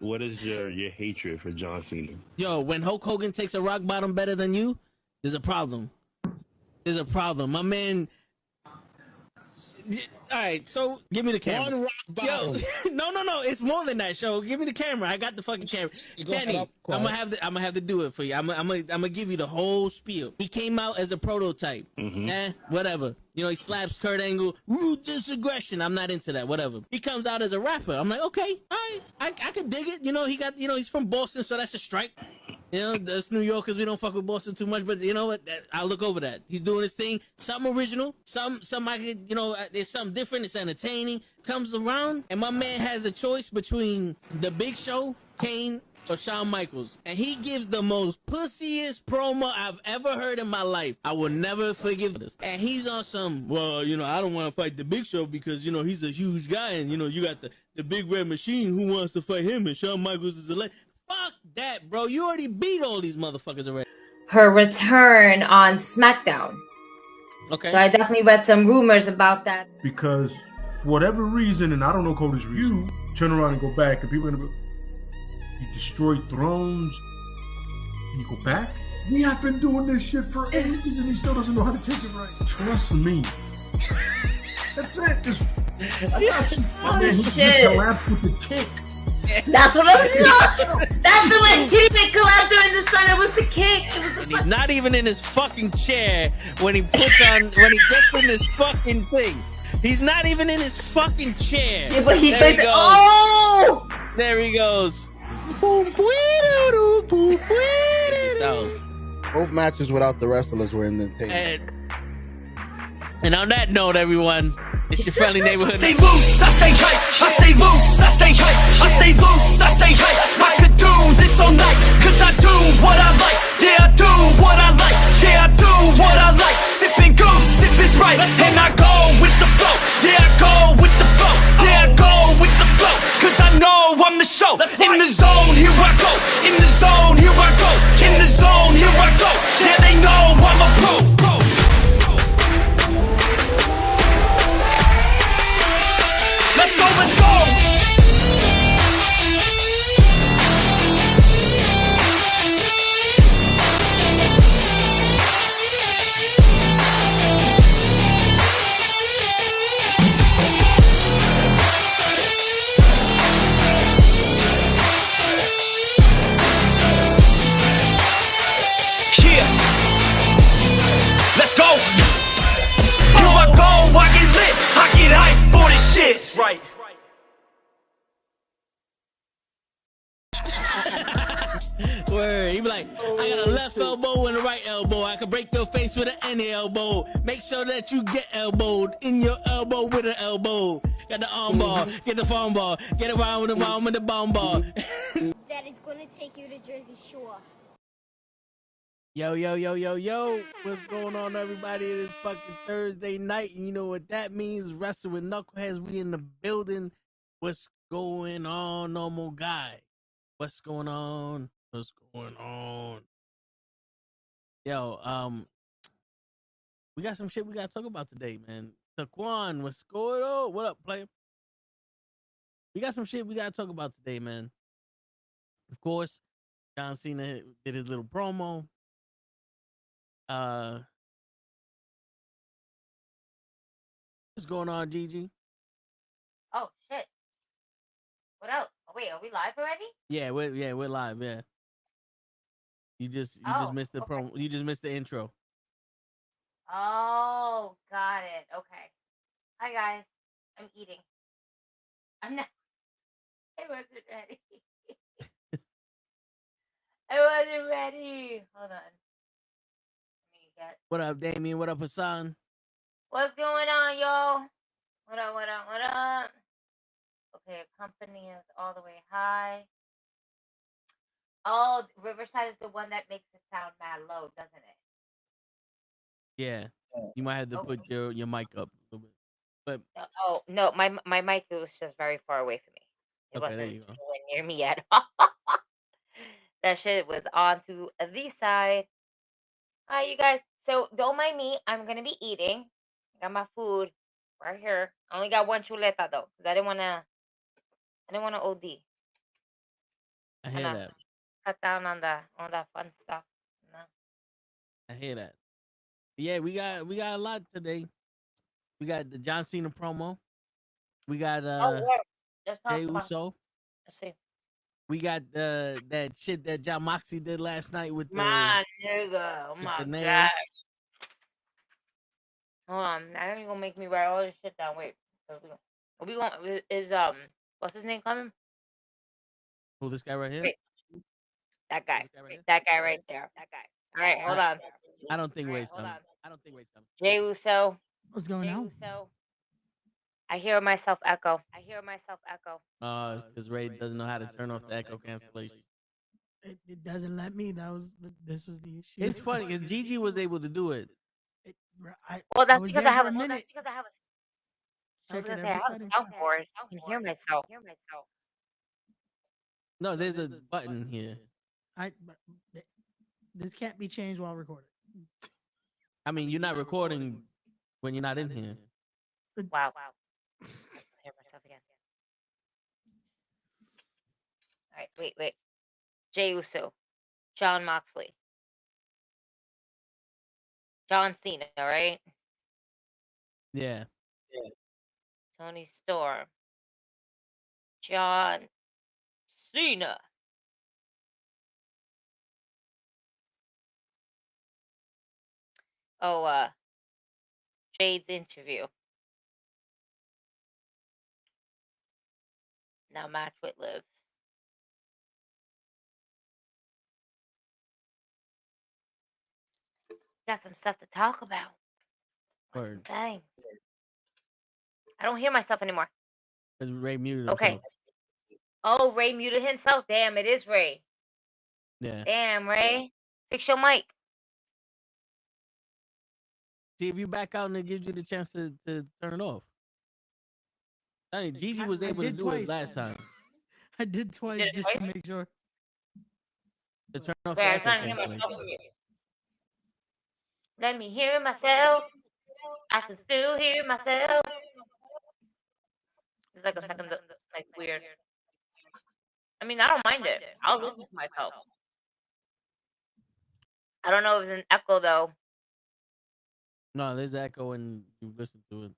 what is your hatred for John Cena? Yo, when Hulk Hogan takes a rock bottom better than you, there's a problem. There's a problem. My man. All right, so give me the camera. One rock bottom. Yo, no, it's more than that. Show, give me the camera. I got the fucking camera. Kenny, I'm gonna have to do it for you. I'm gonna give you the whole spiel. He came out as a prototype. Whatever. You know, he slaps Kurt Angle. Ruthless aggression. I'm not into that. Whatever. He comes out as a rapper. I'm like, okay, all right, I could dig it. You know, he's from Boston, so that's a strike. You know, us New Yorkers, we don't fuck with Boston too much, but you know what? I'll look over that. He's doing his thing. Something original. Some I could, you know, there's something different. It's entertaining. Comes around, and my man has a choice between The Big Show, Kane, or Shawn Michaels. And he gives the most pussiest promo I've ever heard in my life. I will never forgive this. And he's on some, well, you know, I don't want to fight The Big Show because, you know, he's a huge guy. And, you know, you got the Big Red Machine who wants to fight him. And Shawn Michaels is a legend. Fuck that, bro. You already beat all these motherfuckers already. Her return on SmackDown. Okay. So I definitely read some rumors about that. Because for whatever reason, and I don't know Cody's reason, you turn around and go back, and people are gonna be, you destroyed thrones, and you go back? We have been doing this shit for ages, and he still doesn't know how to take it right. Trust me. That's it. I got you. My man, he collapsed with the kick. That's what I'm saying. That's the way he didn't collapse during the sun. It was the kick. It was the he's not even in his fucking chair when he gets in this fucking thing. He's not even in his fucking chair. Yeah, but he thinks, oh! There he goes. Both matches without the wrestlers were in the table. And on that note, everyone, it's your friendly neighborhood. I stay loose, I stay hype. I stay loose, I stay hype. I stay loose, I stay hype. I could do this all night, cause I do what I like. Yeah, I do what I like. Yeah, I do what I like. Sipping goose, sip is right. And I go with the flow. Yeah, I go with the flow. Yeah, I go with the flow. Cause I know I'm the show. In the zone, here I go. In the zone, here I go. In the zone, here I go. Yeah, they know I'm a pro. Let's go, let's go! Yeah! Let's go! Here I go, I get lit, I get hype for this shit! That's right. Word. He be like, I got a left elbow and a right elbow. I can break your face with any elbow. Make sure that you get elbowed in your elbow with an elbow. Got the arm ball, get the phone ball, get around with the bomb with the bomb ball. Daddy's gonna take you to Jersey Shore. Yo, what's going on, everybody? It is fucking Thursday night, and you know what that means? Wrestle with Knuckleheads. We in the building. What's going on, normal guy? What's going on? What's going on? Yo, we got some shit we gotta talk about today, man. Taquan, what's going on? What up, player? We got some shit we gotta talk about today, man. Of course, John Cena did his little promo. What's going on, Gigi? Oh shit! What else? Oh wait, are we live already? Yeah, we're live. Yeah. You just missed the promo. You just missed the intro. Oh, got it. Okay. Hi guys, I'm eating. I'm not. I wasn't ready. I wasn't ready. Hold on. What up, Damien? What up, Hassan? What's going on, yo? What up? Okay, company is all the way high. Oh, Riverside is the one that makes it sound mad low, doesn't it? Yeah. You might have to put your mic up a little bit. But oh no, my mic was just very far away from me. It okay, wasn't there you go. anywhere near me at all. That shit was on to the side. Hi, you guys. So don't mind me. I'm gonna be eating. Got my food right here. I only got one chuleta though, because I didn't wanna OD. I hear that. Cut down on that fun stuff. You know? I hear that. Yeah, we got a lot today. We got the John Cena promo. We got Yeah. Let's talk Jey about. Uso. Let's see. We got that shit that John Moxley did last night with My nigga, oh my the nails. god. Hold on, now you're gonna make me write all this shit down. Wait, we going is what's his name coming? Who, this guy right here? Wait, that guy. That guy right there. That guy. All right, hold on. I don't think Ray's coming. Jey Uso. What's going on? I hear myself echo. It's because Ray doesn't know how to turn off the echo cancellation. It doesn't let me. This was the issue. It's funny because Gigi was able to do it. Well, that's because I have a I minute. I was gonna say I have a soundboard. I can hear myself. No, there's a button here. This can't be changed while recording. I mean, you're not recording when you're not in here. Wow. Let's hear myself again. All right, wait. Jey Uso, John Moxley, John Cena, right? Yeah. Tony Storm, John Cena. Oh, Jade's interview. Now match with Liv. Got some stuff to talk about. Word. Dang. I don't hear myself anymore. Because Ray muted Okay. himself. Oh, Ray muted himself. Damn, it is Ray. Yeah. Damn, Ray. Fix your mic. See, if you back out and it gives you the chance to turn it off. I mean, Gigi was able to do it last time. I did twice just to make sure. To turn off Wait, the I'm echo trying to hear cancellation. myself. Let me hear myself. I can still hear myself. It's like a second, like weird. I mean, I don't mind it. I'll listen to myself. I don't know if it's an echo though. No, there's echo when you listen to it.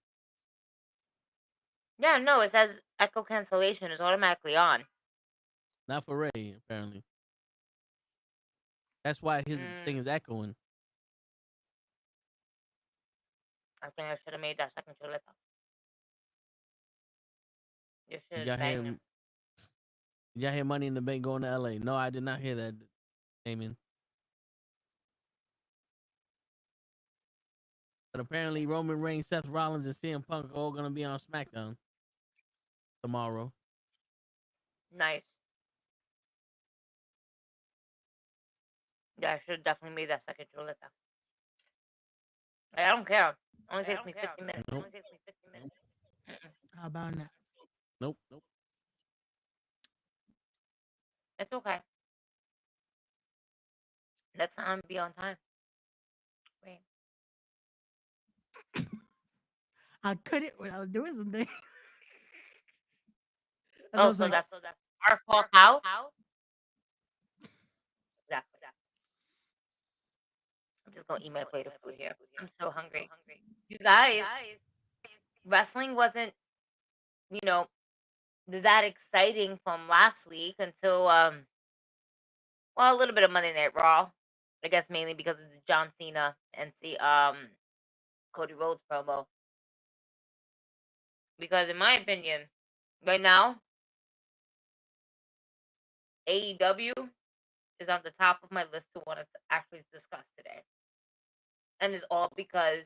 Yeah, no, it says echo cancellation is automatically on. Not for Ray, apparently. That's why his thing is echoing. I think I should have made that second chuleta. You should Y'all bang hear, him. y'all hear Money in the Bank going to LA? No, I did not hear that, Damon. But apparently Roman Reigns, Seth Rollins, and CM Punk are all going to be on SmackDown tomorrow. Nice. Yeah, I should have definitely made that second chuleta. I don't care. Only takes me 15 minutes. Nope. How about that? Nope. It's okay. Next time, be on time. Wait. I couldn't when I was doing something. Oh, so that's our fault. How? Exactly. I'm just gonna eat my plate of food here. I'm so hungry. You guys, wrestling wasn't, that exciting from last week until well, a little bit of Monday Night Raw. I guess mainly because of the John Cena and Cody Rhodes promo. Because in my opinion, right now, AEW is on the top of my list to want to actually discuss today. And it's all because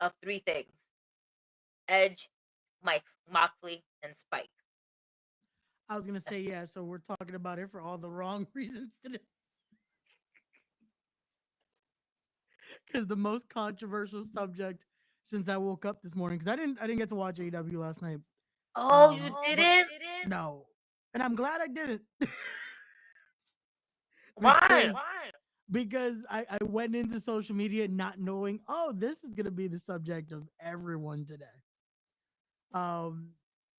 of three things. Edge, Moxley, and Spike. I was going to say, yeah, so we're talking about it for all the wrong reasons today. Because the most controversial subject since I woke up this morning, because I didn't get to watch AEW last night. Oh, you didn't? No. And I'm glad I didn't. Why? Because I went into social media not knowing, this is going to be the subject of everyone today.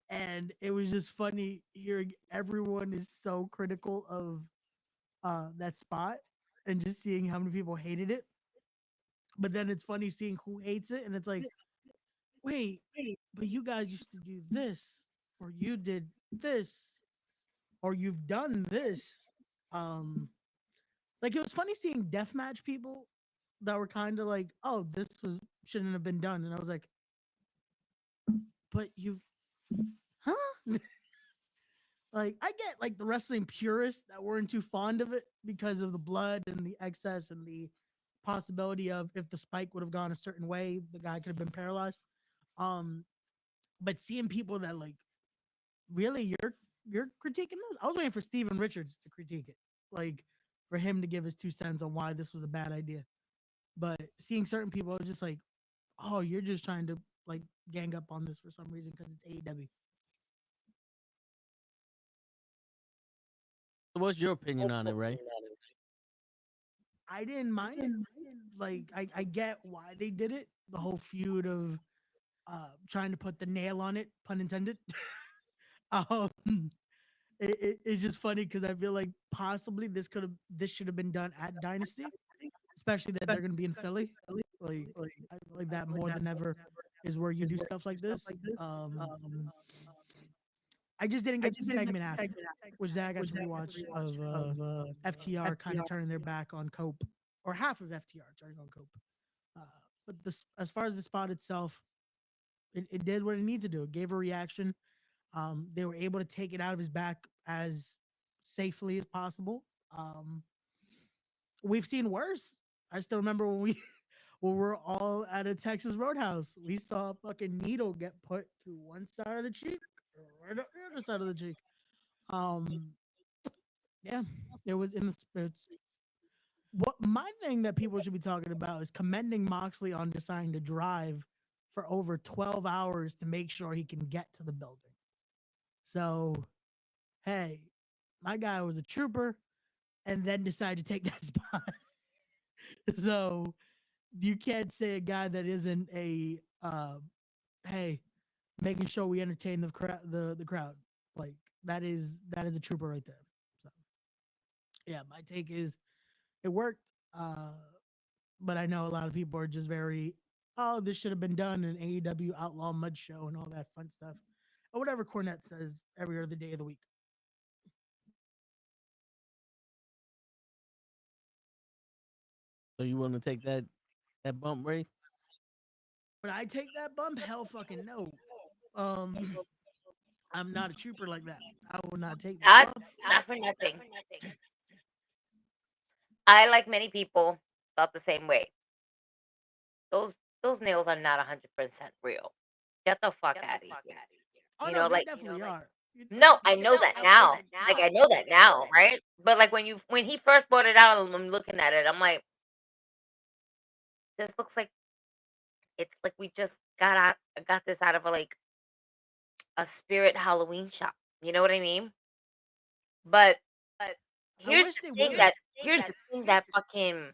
And it was just funny hearing everyone is so critical of that spot and just seeing how many people hated it. But then it's funny seeing who hates it, and it's like, wait, but you guys used to do this, or you did this, or you've done this. Like it was funny seeing deathmatch people that were kind of like, oh, this was shouldn't have been done, and I was like, but you, huh? Like I get like the wrestling purists that weren't too fond of it because of the blood and the excess and the possibility of if the spike would have gone a certain way, the guy could have been paralyzed. Um, but seeing people that like really you're critiquing this. I was waiting for Steven Richards to critique it, like for him to give his 2 cents on why this was a bad idea. But seeing certain people, I was just like, oh, you're just trying to like gang up on this for some reason because it's AEW. What's your opinion on it, Ray? I didn't mind it. Like I get why they did it. The whole feud of trying to put the nail on it, pun intended. um, it's just funny because I feel like possibly this should have been done at Dynasty, especially that they're gonna be in Philly. Like that more than ever is where you do stuff like this. I just didn't get the segment after, which then I got to rewatch of FTR kind of turning their back on Cope, or half of FTR turning on Cope. But this, as far as the spot itself, it did what it needed to do. It gave a reaction. They were able to take it out of his back as safely as possible. We've seen worse. I still remember when we're all at a Texas Roadhouse, we saw a fucking needle get put to one side of the cheek, right up the other side of the cheek. Yeah, it was in the spirits. What my thing that people should be talking about is commending Moxley on deciding to drive for over 12 hours to make sure he can get to the building. So, hey, my guy was a trooper and then decided to take that spot. So, you can't say a guy that isn't a hey, making sure we entertain the crowd. Like that is a trooper right there. So, yeah, my take is it worked. But I know a lot of people are just very, oh, this should have been done in AEW Outlaw Mud Show and all that fun stuff, or whatever Cornette says every other day of the week. So you want to take that bump, Ray? But I take that bump? Hell fucking no. I'm not a trooper like that. I will not take that bump. Not for nothing. I, like many people, felt the same way. Those nails are not 100% real. Get the fuck out of here. Oh, You no, know, they like definitely are. no, I know that now. Like I know that now, right? But like when he first brought it out, I'm looking at it. I'm like, this looks like it's like we just got this out of a spirit Halloween shop. You know what I mean? But here's wish the they thing would've. that fucking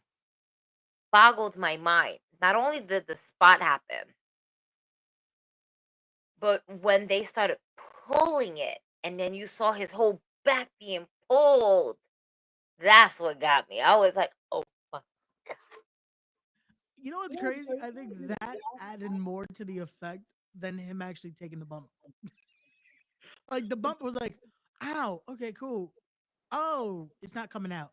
boggled my mind. Not only did the spot happen, but when they started pulling it, and then you saw his whole back being pulled, that's what got me. I was like, oh fuck. You know what's crazy? I think that added more to the effect than him actually taking the bump. Like the bump was like, ow, okay, cool. Oh, it's not coming out.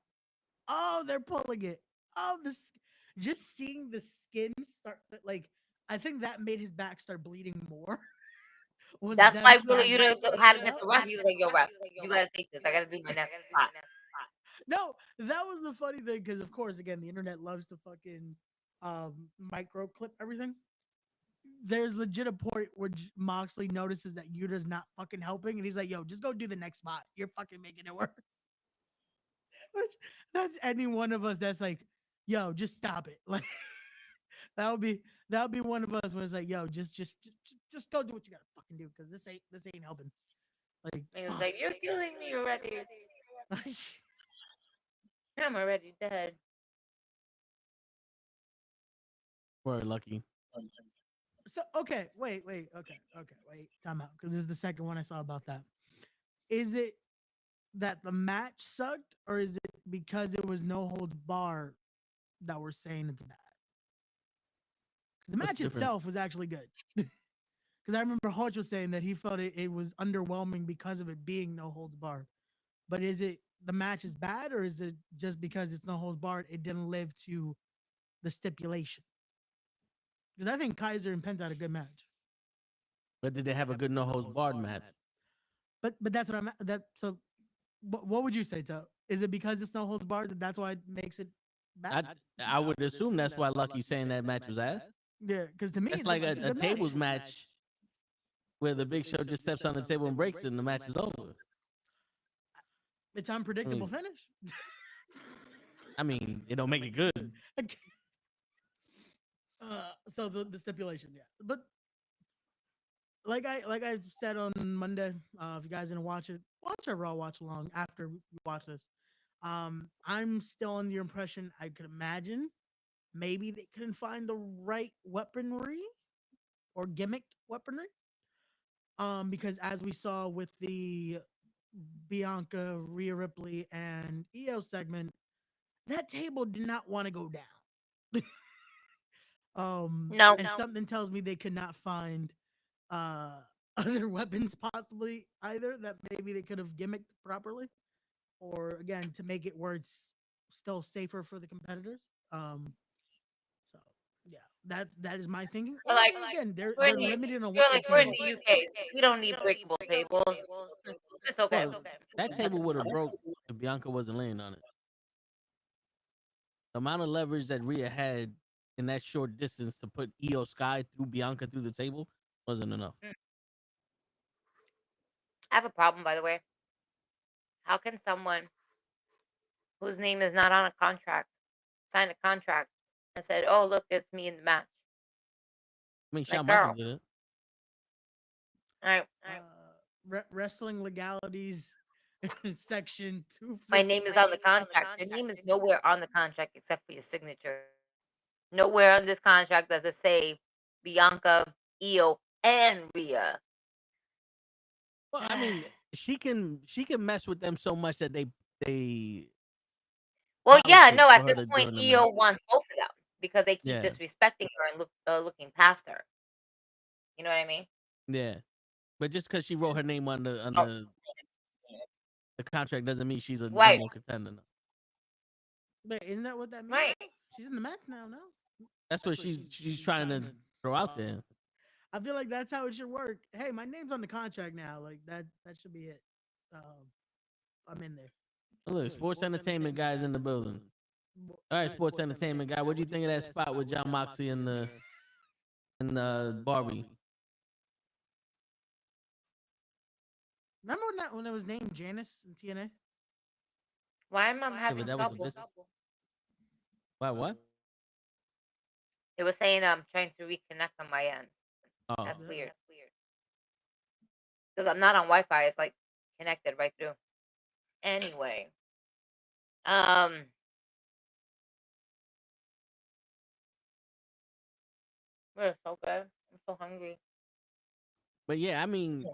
Oh, they're pulling it. Oh, this just seeing the skin start like I think that made his back start bleeding more. That's them why trying you to know take it had to get out. the ref. He was like, yo, ref, you gotta take this. I gotta do my next spot. No, that was the funny thing because of course, again, the internet loves to fucking micro clip everything. There's legit a point where Moxley notices that Yuta's not fucking helping, and he's like, "Yo, just go do the next spot. You're fucking making it worse." Which that's any one of us that's like, "Yo, just stop it." Like that would be one of us when it's like, "Yo, just go do what you gotta fucking do because this ain't helping." Like, He was fuck. like, you're killing me already. I'm already dead. Or lucky. So okay, wait, wait, wait, time out, because this is the second one I saw about that. Is it that the match sucked, or is it because it was no holds bar that we're saying it's bad? Because the What's match different? itself was actually good. Because I remember Hodge was saying that he felt it was underwhelming because of it being no holds bar. But is it the match is bad, or is it just because it's no holds barred, it didn't live to the stipulation? Because I think Kaiser and Penta had a good match. But did they have a good no holds barred match? But that's what I'm that so what would you say, To? Is it because it's no holds barred that that's why it makes it bad? I would assume that's why Lucky's saying that match was ass. Yeah, because to me It's it's like it's a good tables match where the Big Show just steps on the table and breaks it and the match is over. It's unpredictable finish. I mean, it don't make it good. So the stipulation, yeah. But like I said on Monday, if you guys didn't watch it, watch our Raw watch along after you watch this. I'm still on the impression I could imagine maybe they couldn't find the right weaponry or gimmicked weaponry. Because as we saw with the Bianca, Rhea Ripley, and EO segment, that table did not want to go down. No. And something tells me they could not find other weapons possibly either that maybe they could have gimmicked properly, or again to make it where it's still safer for the competitors. So yeah, that is my thinking. Or Like, again, they're in limited on you're what like they we're can in do. the UK. We don't need breakable tables. It's okay. Well, that table would have broke if Bianca wasn't laying on it. The amount of leverage that Rhea had in that short distance to put Io Sky through Bianca through the table wasn't enough. I have a problem, by the way. How can someone whose name is not on a contract sign a contract and said, "Oh, look, it's me in the match"? I mean, Like, Shawn girl. Michaels did it. All right. Wrestling legalities section 250. My name is on the contract. Your name is nowhere on the contract except for your signature. Nowhere on this contract does it say Bianca, Io, and Rhea. Well, I mean, she can mess with them so much that they. Well, yeah, polish it no. for At her this to point, join the Io match. wants both of them because they keep Yeah. disrespecting her and looking past her. You know what I mean? Yeah, but just because she wrote her name on the contract doesn't mean she's a Right. number contender. No. But isn't that what that means? Right. She's in the match now, no? That's what she's trying to throw out there. I feel like that's how it should work. Hey, my name's on the contract now. Like that should be it. I'm in there. Look, sports entertainment guys in the building. All right, sports entertainment guy. What do you think of that spot with John Moxley and the Barbie? Remember when it was named Janice in TNA? Why am I Yeah, having but that was a trouble? business. Why what? It was saying I'm trying to reconnect on my end. Oh, That's weird. Because I'm not on Wi-Fi. It's like connected right through. Anyway, we're so good. I'm so hungry. but yeah, I mean,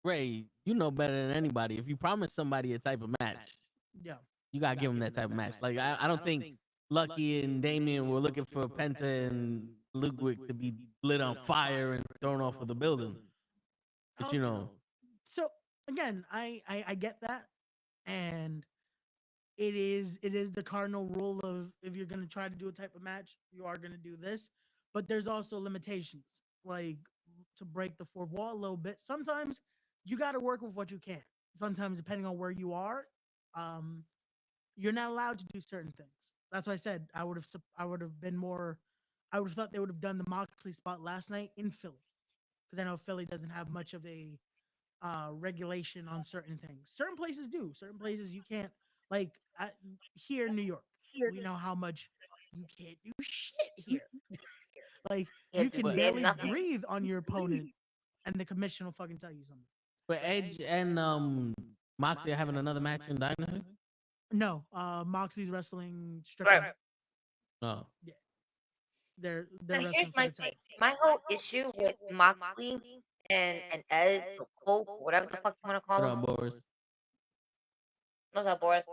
Ray, you know better than anybody. If you promise somebody a type of match, Yeah. you gotta give them that type of match. Like I don't think Lucky and Damien were looking for Penta and Ludwig to be lit on fire and thrown off of the building. But you know, So again, I get that, and it is the cardinal rule of if you're gonna try to do a type of match, you are gonna do this. But there's also limitations, like to break the fourth wall a little bit. Sometimes you got to work with what you can. Sometimes, depending on where you are, you're not allowed to do certain things. That's why I said I would have been more. I would have thought they would have done the Moxley spot last night in Philly, because I know Philly doesn't have much of a regulation on certain things. Certain places do. Certain places you can't. Like here in New York, we know how much you can't do shit here. Like you can But- barely breathe on your opponent, and the commission will fucking tell you something. but Edge and Moxley are having another match in they're Now, here's wrestling for my the thing. title. My whole issue with Moxley and Ed, or Coke, or whatever the fuck you want to call What him. up, Boris? What's up, Boris?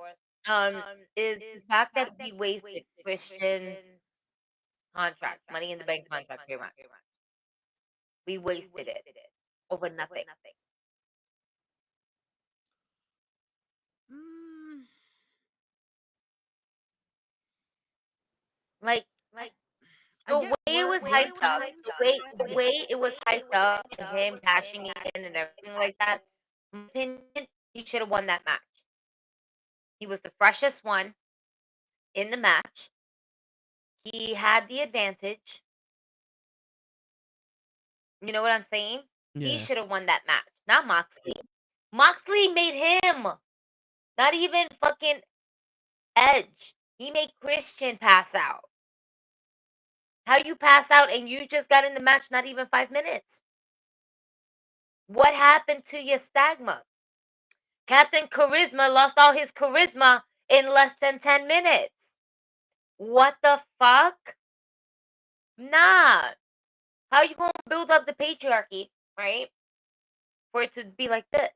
Is the fact that we wasted Christian's contract, Money in the Bank contract, pretty much. We wasted it over nothing. Mm, Like I the get way it was where hyped up, the way it was hyped up, and him cashing in and everything like that. In my opinion, he should have won that match. He was the freshest one in the match. He had the advantage. You know what I'm saying? He Yeah. should have won that match, not Moxley. Moxley made him, not even fucking Edge. He made Christian pass out. How you pass out and you just got in the match not even 5 minutes? What happened to your stigma? Captain Charisma lost all his charisma in less than 10 minutes. What the fuck? Nah. How you gonna build up the patriarchy, right? For it to be like this.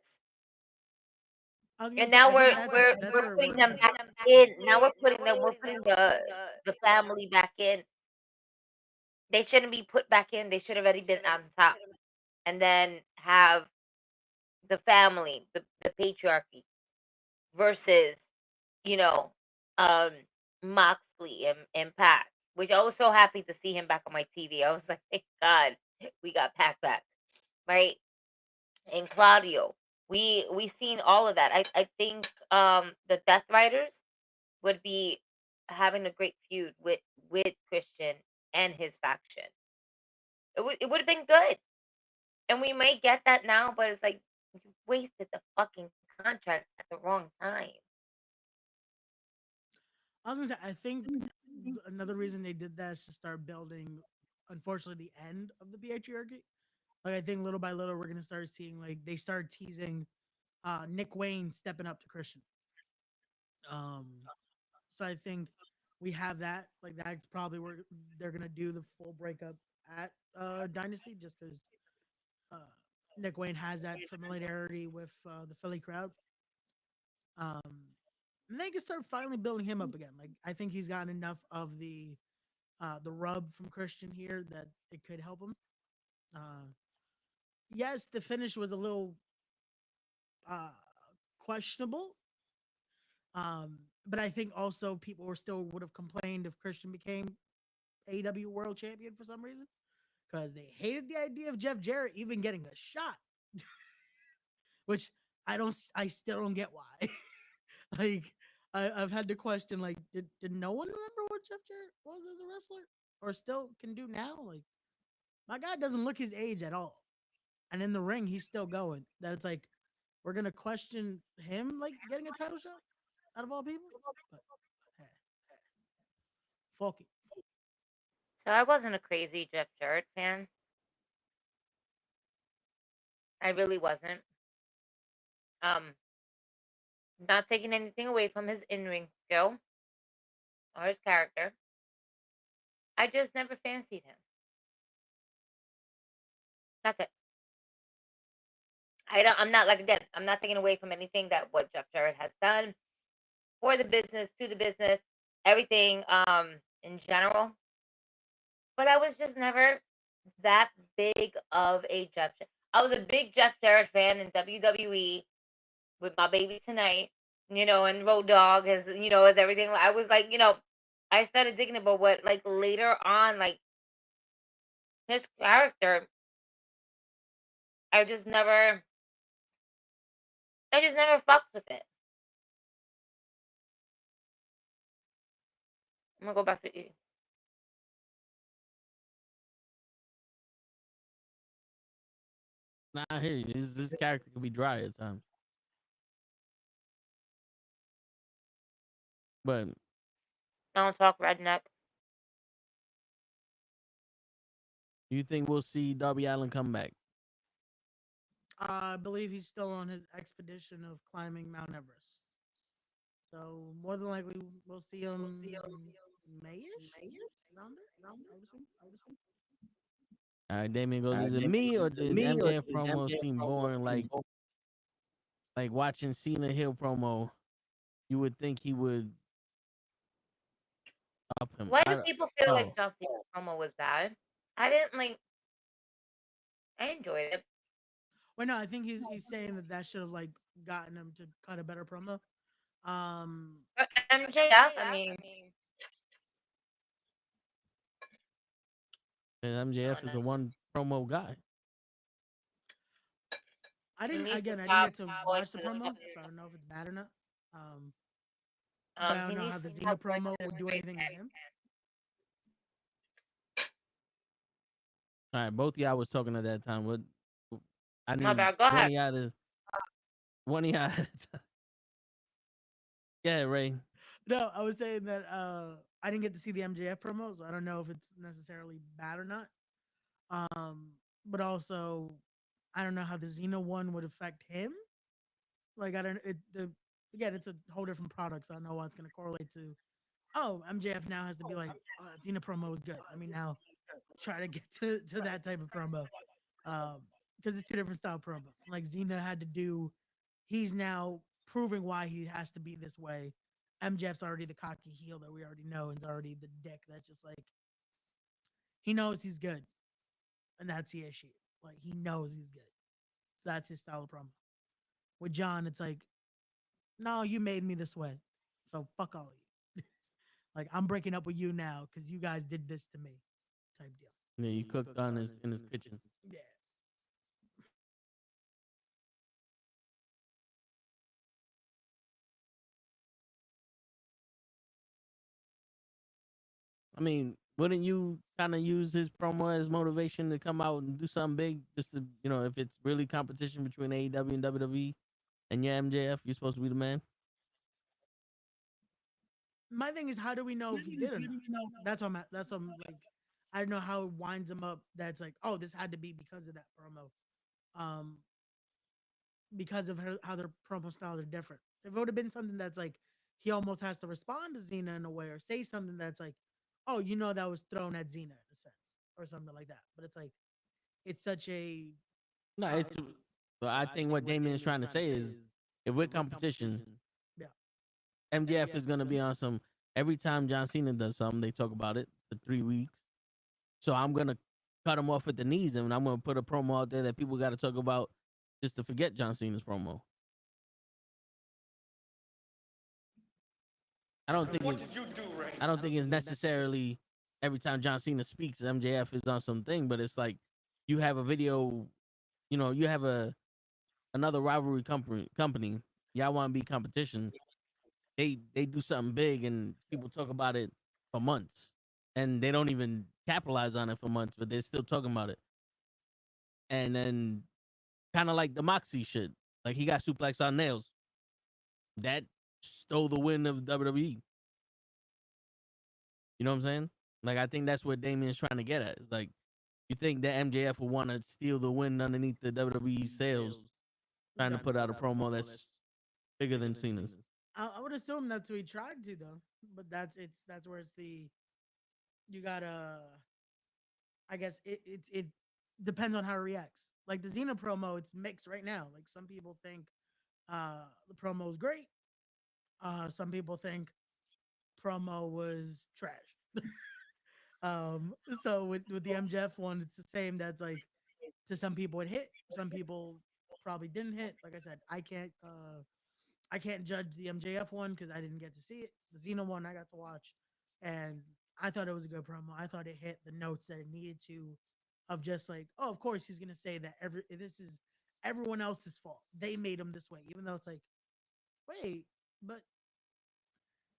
And now we're putting them back in. Now we're putting the family back in. They shouldn't be put back in. They should have already been on top. And then have the family, the patriarchy versus, you know, Moxley and Pac, which I was so happy to see him back on my TV. I was like, thank God we got Pac back, right? And Claudio, we seen all of that. I think the Death Riders would be having a great feud with Christian and his faction. It would have been good, and we may get that now, but it's like you wasted the fucking contract at the wrong time. I was gonna say, I think another reason they did that is to start building, unfortunately, the end of the patriarchy. Like I think little by little we're gonna start seeing like they start teasing Nick Wayne stepping up to Christian. Um, so I think we have that. Like that's probably where they're gonna do the full breakup at Dynasty, just because uh, Nick Wayne has that familiarity with the Philly crowd. Um, and they can start finally building him up again. Like I think he's gotten enough of the rub from Christian here that it could help him. Uh, yes, the finish was a little uh, questionable. But I think also people were still would have complained if Christian became AEW World Champion for some reason because they hated the idea of Jeff Jarrett even getting a shot, which I still don't get why. Like I've had to question like did no one remember what Jeff Jarrett was as a wrestler or still can do now? Like my guy doesn't look his age at all, and in the ring he's still going. That it's like we're gonna question him like getting a title shot out of all people. But hey, fuck it. So I wasn't a crazy Jeff Jarrett fan. I really wasn't. Um, not taking anything away from his in-ring skill or his character. I just never fancied him. That's it. I'm not like again. I'm not taking away from anything that what Jeff Jarrett has done for the business, to the business, everything in general. But I was just never that big of a Jeff. I was a big Jeff Jarrett fan in WWE with my baby tonight, and Road Dogg as as everything. I was like, I started digging it, but what like later on, like his character, I just never fucked with it. I'm gonna go back to eating. Nah, I hear you. This character can be dry at times. But Don't talk redneck. you think we'll see Darby Allin come back? I believe he's still on his expedition of climbing Mount Everest. So more than likely we'll see him Mayish? Around there? I would assume. All right, Damien goes, is it me or did MJF promo seem boring? Like watching Cena Hill promo, you would think he would up him. Why do people feel like John Cena's promo was bad? I didn't like. I enjoyed it. Well, no, I think he's saying that should have like gotten him to cut a better promo. But MJF, I mean, And MJF is a one promo guy. I didn't get to watch the promo, so I don't know if it's bad or not. But I don't know how the Cena promo would do anything to him. All right, both of y'all was talking at that time. What I need My bad, go ahead. One of y'all. Yeah, Ray. No, I was saying that I didn't get to see the MJF promo, so I don't know if it's necessarily bad or not. But also, I don't know how the Xena one would affect him. Like I don't. Again, it's a whole different product, so I don't know what's going to correlate to. Oh, MJF now has to be like, oh, Xena promo is good. I mean, now try to get to that type of promo, because it's two different style promos. Like Xena had to do. He's now proving why he has to be this way. MJF's already the cocky heel that we already know, and is already the dick that's just like he knows he's good, and that's the issue. Like he knows he's good, so that's his style of promo. With John, it's like, no, you made me this way, so fuck all of you. Like I'm breaking up with you now because you guys did this to me, type deal. Yeah, you cooked on in his kitchen. Yeah. I mean, wouldn't you kind of use his promo as motivation to come out and do something big? Just to, if it's really competition between AEW and WWE and your MJF, you're supposed to be the man? My thing is, how do we know if he did or not? That's what I'm like. I don't know how it winds him up. That's like, oh, this had to be because of that promo. Because of how their promo styles are different. If it would have been something that's like, he almost has to respond to Xena in a way or say something that's like, oh, that was thrown at Xena in a sense or something like that. But it's like, it's such a. No, it's. So I think what Damien is trying to say is, if we're competition, yeah, MJF is going to be on some. Every time John Cena does something, they talk about it for 3 weeks. So I'm going to cut him off at the knees, and I'm going to put a promo out there that people got to talk about just to forget John Cena's promo. I don't think it's necessarily every time John Cena speaks, MJF is on something, but it's like you have a video, you have another rivalry company. Y'all want to be competition. They do something big and people talk about it for months, and they don't even capitalize on it for months, but they're still talking about it. And then kind of like the Moxie shit, like he got suplex on nails. That stole the win of WWE. You know what I'm saying? Like, I think that's what Damien's trying to get at. It's like, you think that MJF will want to steal the win underneath the WWE sales, trying to put out a promo that's bigger than Cena's. I would assume that's what he tried to, though. But that's where it's you gotta. I guess it depends on how it reacts. Like the Xena promo, it's mixed right now. Like some people think the promo is great. Some people think promo was trash. So with the MJF one, it's the same. That's like, to some people it hit, some people probably didn't hit. Like I said, I can't judge the MJF one because I didn't get to see it. The Xena one I got to watch, and I thought it was a good promo. I thought it hit the notes that it needed to, of just like, oh, of course he's gonna say that this is everyone else's fault. They made him this way, even though it's like, wait, but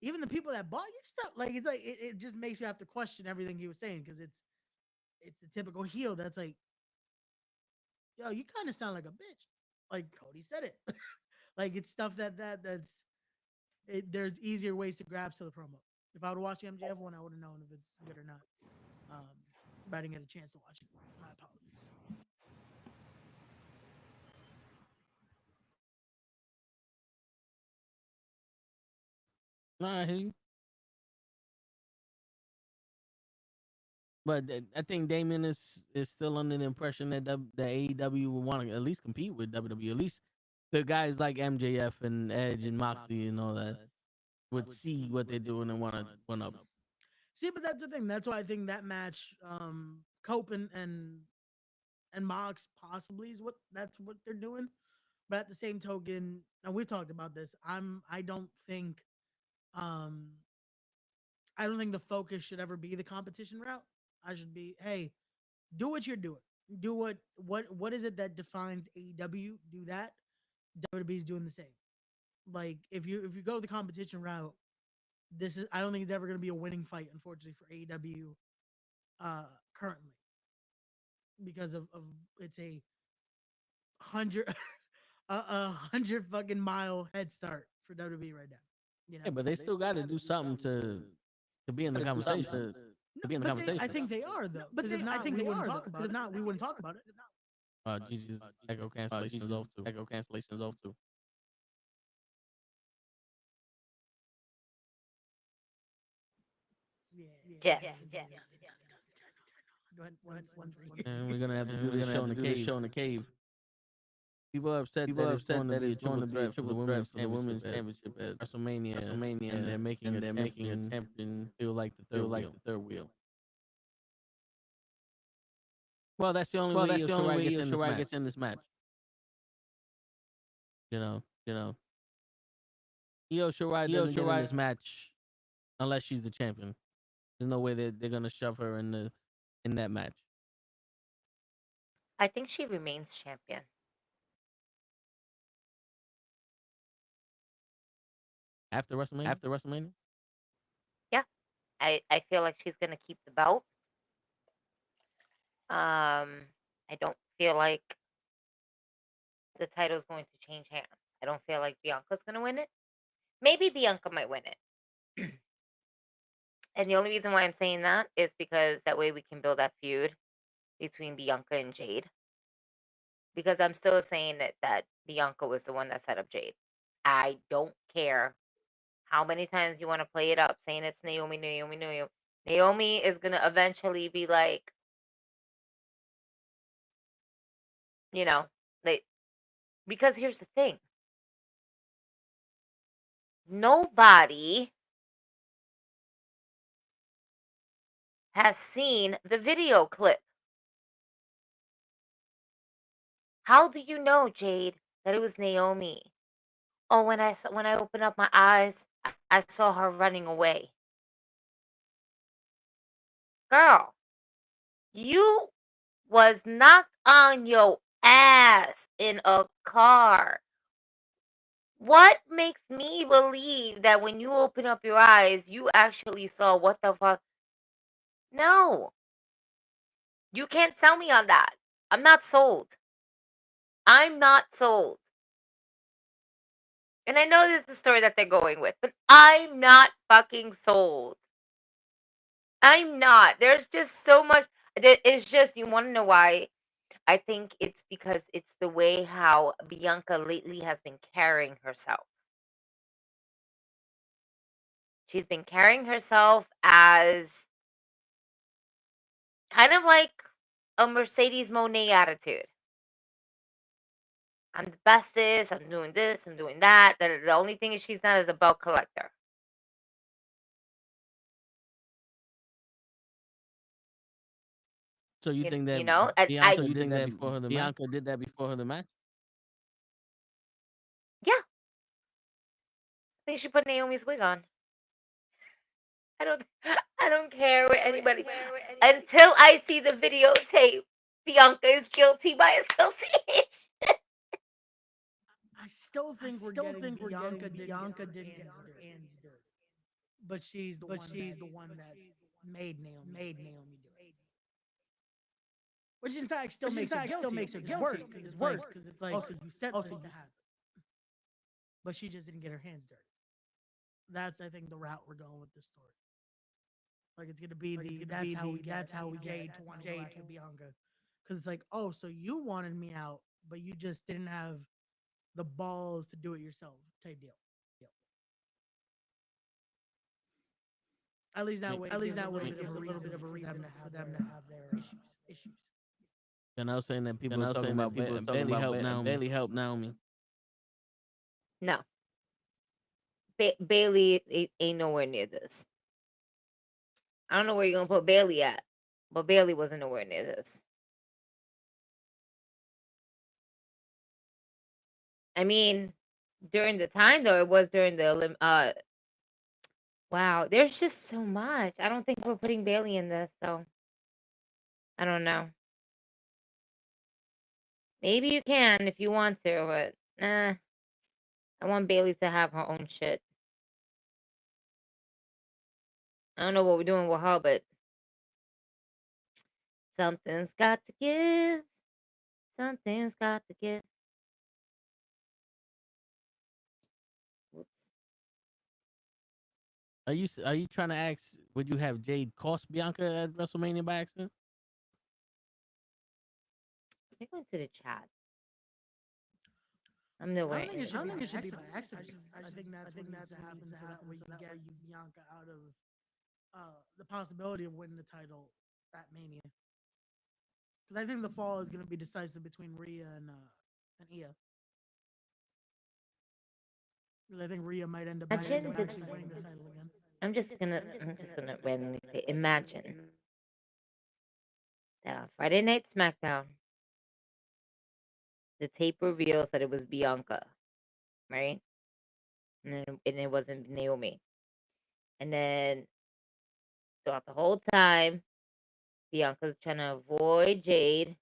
even the people that bought your stuff, like it's like it just makes you have to question everything he was saying, because it's the typical heel that's like, yo, you kind of sound like a bitch. Like Cody said it. Like it's stuff that's there's easier ways to grasp to the promo. If I would watch the MJF one, I would have known if it's good or not. But I didn't get a chance to watch it. My apologies. Nah, I hear you. But I think Damon is still under the impression that the AEW would want to at least compete with WWE. At least the guys like MJF and Edge and Moxley and all that would see what they're doing and want to one up. See, but that's the thing. That's why I think that match, Cope and Mox possibly is that's what they're doing. But at the same token, and we talked about this. I don't think the focus should ever be the competition route. I should be, hey, do what you're doing. Do what is it that defines AEW? Do that. WWE's doing the same. Like if you go the competition route, I don't think it's ever going to be a winning fight, unfortunately, for AEW currently, because of it's a 100 a 100 fucking mile head start for WWE right now. You know? Yeah, but they still got to do something to be in the conversation. To be in the conversation. I think they are though. But if not, we wouldn't talk about it. If not, we wouldn't talk about it. GG's echo cancellation is off too. Echo cancellation is off too. Yes. And we're gonna have to do this show in the cave. People are upset that it's going to be a triple threat for the women's championship at WrestleMania, and they're making a champion feel like the third wheel. Well, that's the only way Io Shirai gets in this match. You know, Io Shirai doesn't get in this match unless she's the champion. There's no way they're gonna shove her in that match. I think she remains champion. After WrestleMania? Yeah. I feel like she's gonna keep the belt. I don't feel like the title's going to change hands. I don't feel like Bianca's gonna win it. Maybe Bianca might win it. And the only reason why I'm saying that is because that way we can build that feud between Bianca and Jade. Because I'm still saying that Bianca was the one that set up Jade. I don't care how many times you want to play it up saying it's Naomi. Naomi is going to eventually be like, because here's the thing. Nobody has seen the video clip. How do you know, Jade, that it was Naomi? Oh, when I opened up my eyes, I saw her running away. Girl, you was knocked on your ass in a car. What makes me believe that when you open up your eyes, you actually saw what the fuck? No. You can't sell me on that. I'm not sold. I'm not sold. And I know this is the story that they're going with, but I'm not fucking sold. I'm not. There's just so much. It's just, you want to know why? I think it's because it's the way how Bianca lately has been carrying herself. She's been carrying herself as kind of like a Mercedes Moné attitude. I'm the bestest, I'm doing this, I'm doing that. The only thing is she's not as a belt collector. So you think that Bianca did that before her the match? Yeah. I think she put Naomi's wig on. I don't care what anybody. Until I see the videotape, Bianca is guilty by association. I still think Bianca didn't get her hands dirty. But she's the one that made Naomi do it. Which in fact still makes it worse because it's like, oh, so you said this to happen. But she just didn't get her hands dirty. That's, I think, the route we're going with this story. Like it's gonna be that's how we get Jade to Bianca, because it's like, oh, so you wanted me out, but you just didn't have the balls to do it yourself type deal. At least that way it gives a little bit of a reason for them to have their issues. And I was saying that people are talking about Bailey help Naomi. No. Bailey ain't nowhere near this. I don't know where you're gonna put Bailey at, but Bailey wasn't nowhere near this. I mean, during the time though, it was during the wow, there's just so much. I don't think we're putting Bailey in this, so I don't know. Maybe you can if you want to, but I want Bailey to have her own shit. I don't know what we're doing with her, but something's got to give. Something's got to give. Whoops. Are you trying to ask, would you have Jade cost Bianca at WrestleMania by accident? Let me go into the chat. I'm no way. I don't think it should be by accident. I think that's what needs to happen so that way you get Bianca out of the possibility of winning the title at Mania. Because I think the fall is going to be decisive between Rhea and Ia. I think Rhea might end up actually winning the title again. I'm just gonna randomly say, imagine that on Friday Night SmackDown, the tape reveals that it was Bianca, right? And it wasn't Naomi. And then throughout the whole time, Bianca's trying to avoid Jade.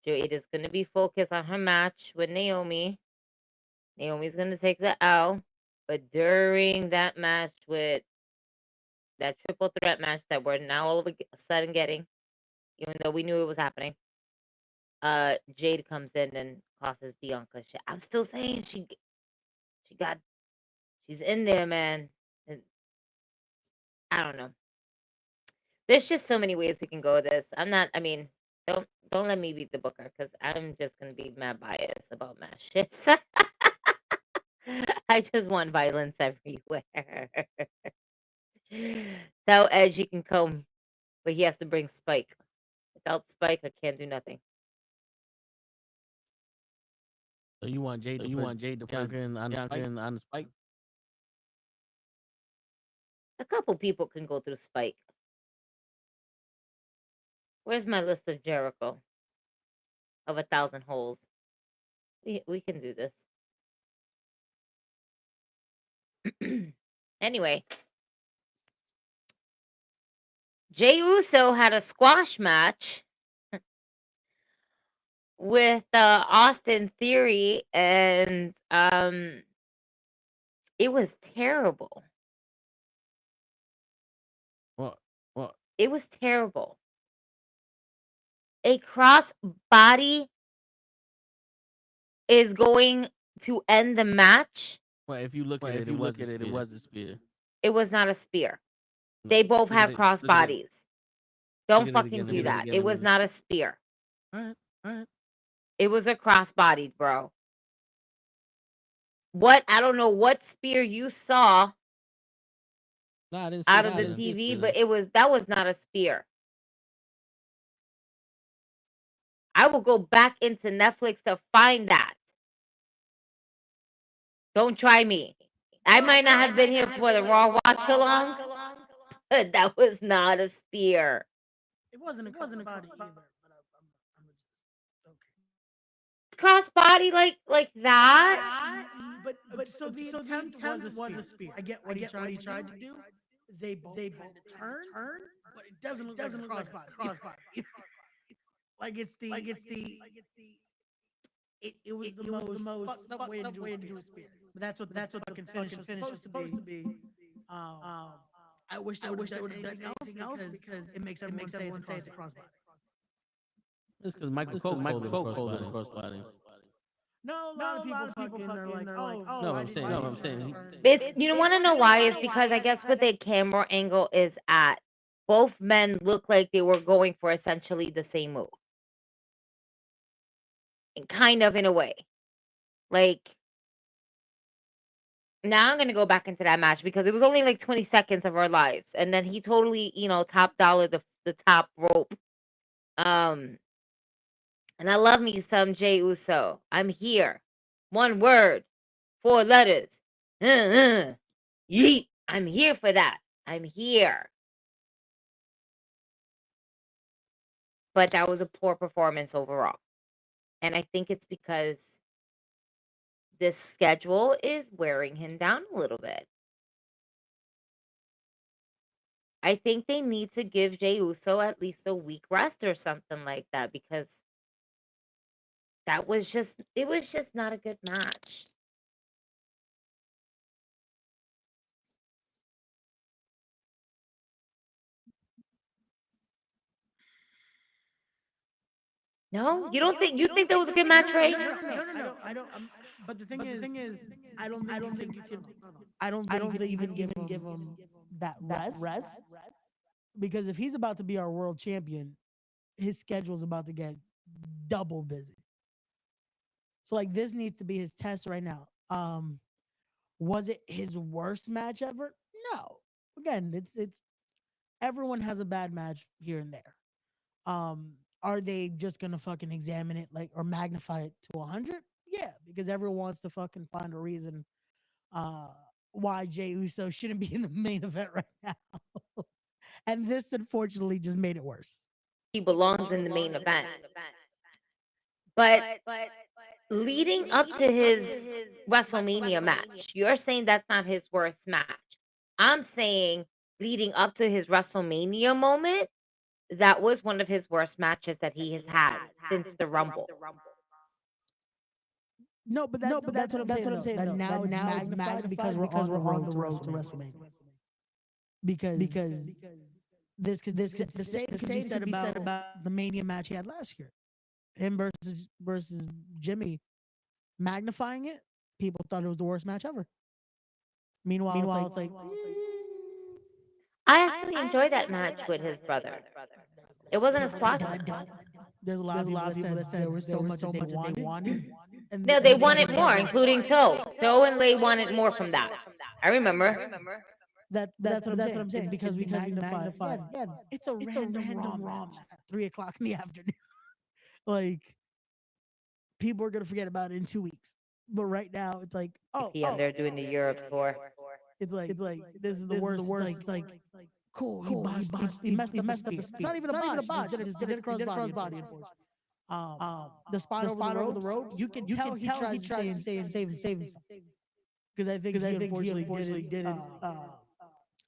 Jade is going to be focused on her match with Naomi. Naomi's going to take the L. But during that match with that triple threat match that we're now all of a sudden getting, even though we knew it was happening, Jade comes in and causes Bianca shit. I'm still saying she's in there, man. And I don't know. There's just so many ways we can go with this. Don't let me beat the booker because I'm just gonna be mad biased about mad shit. I just want violence everywhere. Tell Edge he can come, but he has to bring Spike. Without Spike, I can't do nothing. So you want Jade to Bianca on the Spike? A couple people can go through Spike. Where's my list of Jericho? Of 1,000 holes. We can do this. Anyway. Jey Uso had a squash match with Austin Theory, and it was terrible. What? It was terrible. A cross body is going to end the match. Well, if you look at it, it was a spear. It was not a spear. They both have cross bodies. Don't fucking do that. It was not a spear. All right. It was a cross body, bro. What? I don't know what spear you saw out of the TV, but that was not a spear. I will go back into Netflix to find that. Don't try me. I might not have been here for the Raw watch along, but that was not a spear. It wasn't a cross body either. But I'm just okay. Cross body like that. But so the attempt was a spear. I get what he tried to do. They both turn, but it doesn't look like a cross body. Like it's the it was the most fucked up way to do a spear. But that's what the fucking finish was supposed to be. I wish they would have done anything else because it makes everyone say it's a crossbody. It's because Michael Cole called it a crossbody. No, a lot of people are like, oh. No, I'm saying. You want to know why? It's because I guess what the camera angle is at, both men look like they were going for essentially the same move. And kind of in a way. Like, Now I'm gonna go back into that match because it was only like 20 seconds of our lives, and then he totally, top dollar the top rope. And I love me some Jey Uso. I'm here. One word, 4 letters. Yeet. I'm here for that. I'm here. But that was a poor performance overall. And I think it's because this schedule is wearing him down a little bit. I think they need to give Jey Uso at least a week rest or something like that, because it was just not a good match. No, you don't think that was a good match, right? No. I don't. But the thing is, I don't think you can. I don't think you can even give him that rest, because if he's about to be our world champion, his schedule's about to get double busy. So like this needs to be his test right now. Was it his worst match ever? No. Again, it's everyone has a bad match here and there. Are they just gonna fucking examine it or magnify it to 100? Yeah, because everyone wants to fucking find a reason why Jey Uso shouldn't be in the main event right now. And this unfortunately just made it worse. He belongs in the main event. But leading up to his WrestleMania match, you're saying that's not his worst match. I'm saying leading up to his WrestleMania moment, that was one of his worst matches that he has had since the Rumble. No, but that's what I'm saying. That now it's magnified because we're on the road to WrestleMania. Because the same can be said about the Mania match he had last year. Him versus Jimmy, magnifying it, people thought it was the worst match ever. Meanwhile, it's like I actually enjoyed that match with his brother. It wasn't a squash. There's a lot of people that said there was so much they wanted. No, they wanted more, including Toe. Toe and Lay wanted more from that. I remember. That's what I'm saying. Because we magnify. Yeah, it's a random Raw at 3:00 in the afternoon. Like, people are gonna forget about it in 2 weeks. But right now, it's like, they're doing the Europe tour. It's like this is the worst. It's like cool. He messed up. It's not even a botch. He just did it across his body. The spot over the ropes. You can tell he tries to save himself. Because I think he unfortunately did it.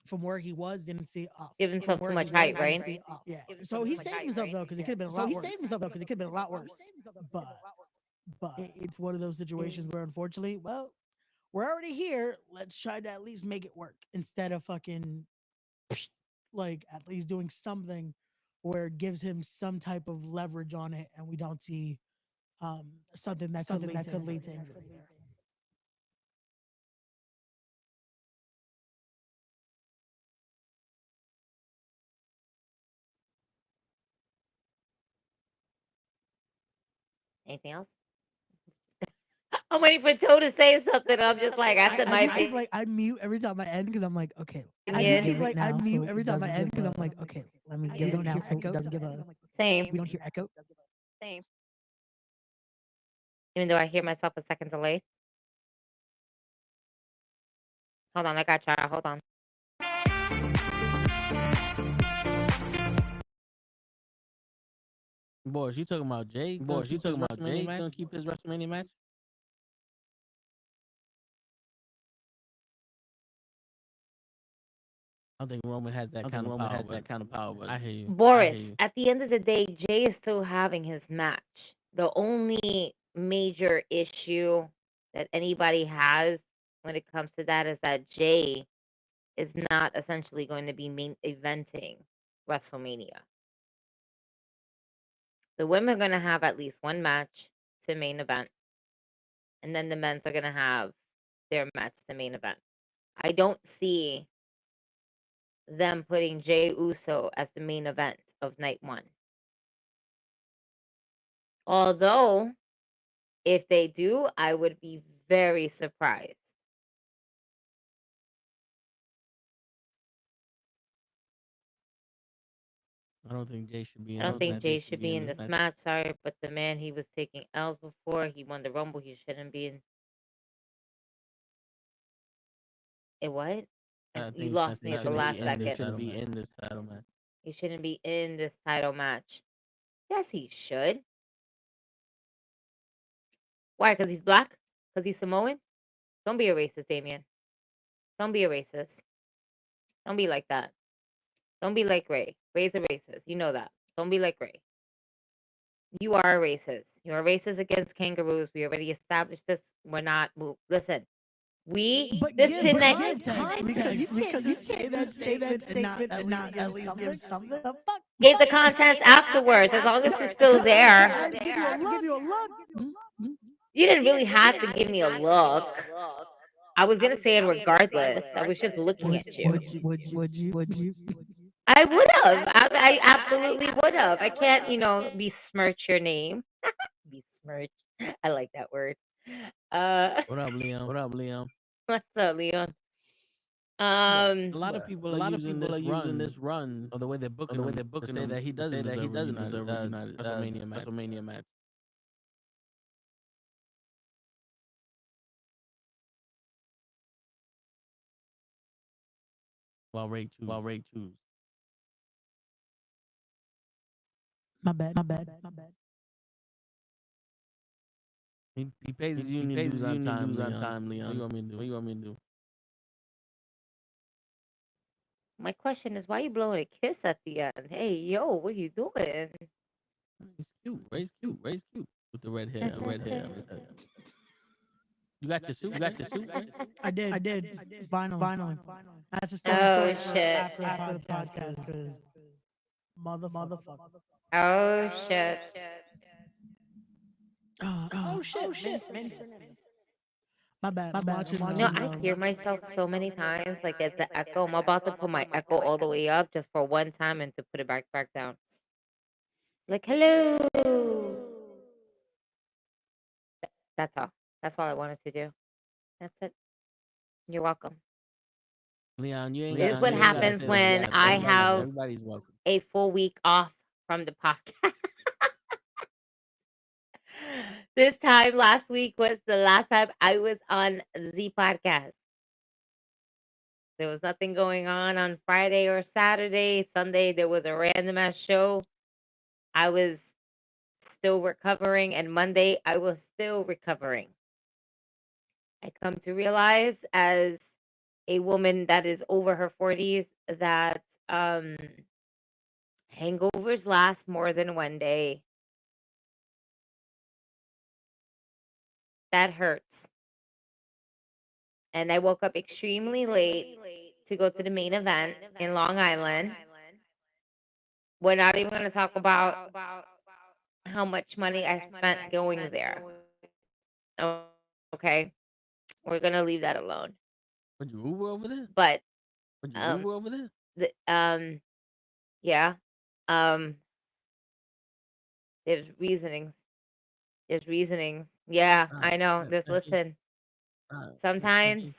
From where he was, didn't see give himself too much height, right? Yeah. So he saved himself though, because it could have been a lot worse. But it's one of those situations where, unfortunately, well, we're already here. Let's try to at least make it work instead of fucking at least doing something where it gives him some type of leverage on it, and we don't see something that could lead to injury there. Anything else? I'm waiting for Toe to say something. I'm just like, I said my thing. I mute every time I end because I'm like, okay. I mute every time I end because I'm like, okay, let me give it now. Echo doesn't give a same. We don't hear echo. Same. Even though I hear myself a second delayed. Hold on, I got you. Hold on. Boys, you talking about Jay? Boys, you talking about Jay gonna keep his WrestleMania match? I don't think Roman has that kind of power. But I hear you. Boris, at the end of the day, Jay is still having his match. The only major issue that anybody has when it comes to that is that Jay is not essentially going to be main eventing WrestleMania. The women are going to have at least one match to main event. And then the men's are going to have their match to main event. I don't see them putting Jey Uso as the main event of night one. Although, if they do, I would be very surprised. I don't think Jay should be I in don't this think match. Jay should be in this match. Sorry, but the man, he was taking L's before he won the Rumble. He shouldn't be in. What? You lost me at the last second. He shouldn't be in this title match. He shouldn't be in this title match. Yes, he should. Why? Because he's black? Because he's Samoan? Don't be a racist, Damien. Don't be a racist. Don't be like that. Don't be like Ray. Ray's a racist. You know that. Don't be like Ray. You are a racist. You're a racist against kangaroos. We already established this. We're not moved. Listen. This context, because you say that statement and not at least give something. The fuck? Give the content afterwards, as long as it's still there. I give you a look. You didn't really have to give me a look. I was gonna say it regardless. I was just looking at you. Would you? I would have. I absolutely would have. I can't, besmirch your name. Besmirch. I like that word. What up, Leon? What up, Leon? What's up, Leon? A lot of people are using this run, or the way they're booking, to say that he doesn't deserve a WrestleMania match. While Ray choose. My bad. He pays his union dues on time, Leon. What you want me to do? My question is, why are you blowing a kiss at the end? Hey, yo, what are you doing? He's cute. Ray's cute. With the red hair. On his head. You got your suit? Right? I did. Finally. That's a Oh, story shit. after the podcast. Because motherfucker. Oh, shit. Oh shit. My bad. I hear myself so many times, like at the echo. I'm about to put my echo all the way up just for one time and to put it back down. Like, hello. That's all. That's all I wanted to do. That's it. You're welcome. Leon, you ain't. This is what happens when I have a full week off from the podcast. This time last week was the last time I was on the podcast. There was nothing going on Friday or Saturday. Sunday, there was a random ass show. I was still recovering, and Monday, I was still recovering. I come to realize as a woman that is over her 40s that hangovers last more than one day. That hurts. And I woke up extremely late to go to the main event in Long Island. We're not even going to talk about how much money I spent going there. Okay. We're going to leave that alone. Would you Uber over there? But Would you Uber over there? Yeah. There's reasonings. Yeah, I know. Listen. Sometimes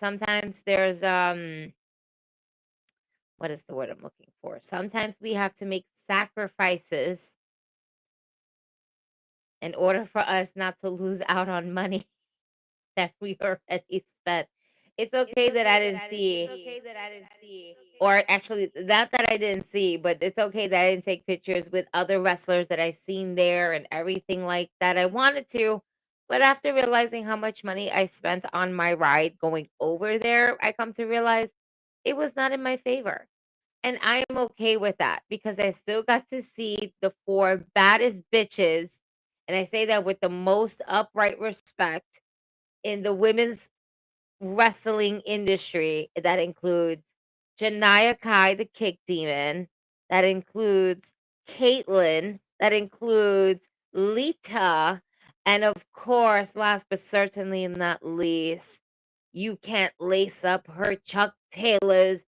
there's what is the word I'm looking for? Sometimes we have to make sacrifices in order for us not to lose out on money that we already spent. It's okay that I didn't see. Or actually, not that I didn't see, but it's okay that I didn't take pictures with other wrestlers that I seen there and everything like that. I wanted to, but after realizing how much money I spent on my ride going over there, I come to realize it was not in my favor. And I am okay with that because I still got to see the 4 baddest bitches. And I say that with the most upright respect in the women's wrestling industry. That includes Janiyah Kai, the Kick Demon. That includes Caitlyn. That includes Lita. And of course, last but certainly not least, you can't lace up her Chuck Taylor's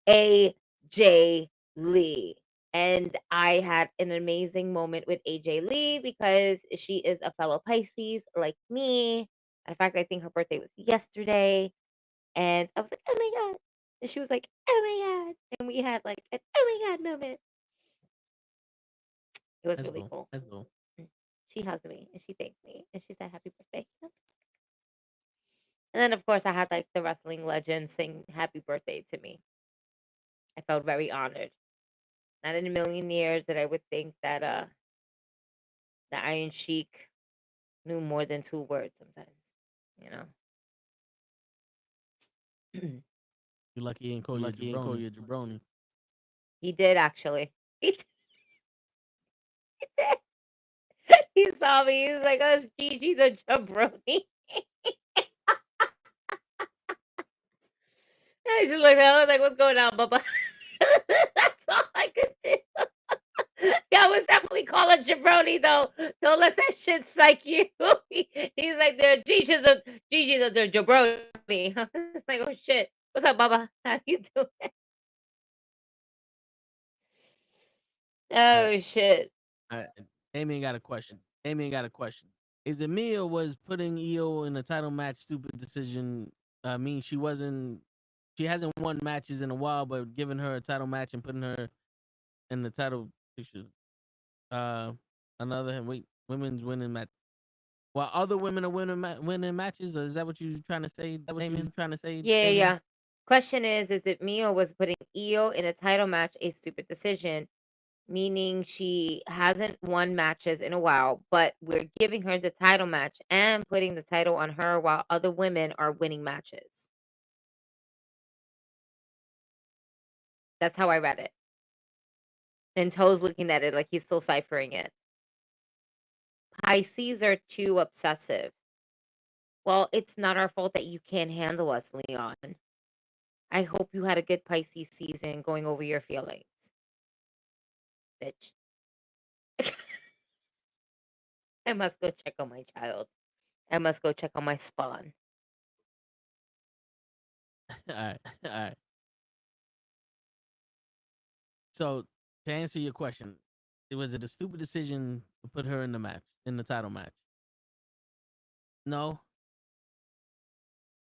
AJ Lee. And I had an amazing moment with AJ Lee because she is a fellow Pisces like me. In fact, I think her birthday was yesterday. And I was like, oh my God. And she was like, oh my God. And we had like an oh my God moment. It was That's really cool. cool. That's cool. She hugged me and she thanked me and she said happy birthday. And then of course I had like the wrestling legend sing happy birthday to me. I felt very honored. Not in a million years that I would think that the Iron Sheik knew more than 2 words sometimes, you know. You lucky he ain't call you a jabroni. He did actually. He did. He did. He saw me. He was like, "Oh, it's Gigi the jabroni." I just looked at him, I was like, "What's going on, Bubba?" That's all I could do. Yeah, I was definitely call it jabroni though. Don't let that shit psych you. He's like, "The Gigi's the jabroni." I was like, "Oh shit, what's up, Bubba? How you doing?" Oh shit. Damien got a question. Is it me or was putting EO in a title match stupid decision? I mean, she hasn't won matches in a while, but giving her a title match and putting her in the title picture. Women's winning match. While other women are winning matches, or is that what you're trying to say? Yeah. Question is it me or was putting Io in a title match a stupid decision? Meaning she hasn't won matches in a while, but we're giving her the title match and putting the title on her while other women are winning matches. That's how I read it. And Toe's looking at it like he's still ciphering it. Pisces are too obsessive. Well, it's not our fault that you can't handle us, Leon. I hope you had a good Pisces season going over your feelings. Bitch. I must go check on my child. I must go check on my spawn. All right. So to answer your question, was it a stupid decision to put her in the title match? No.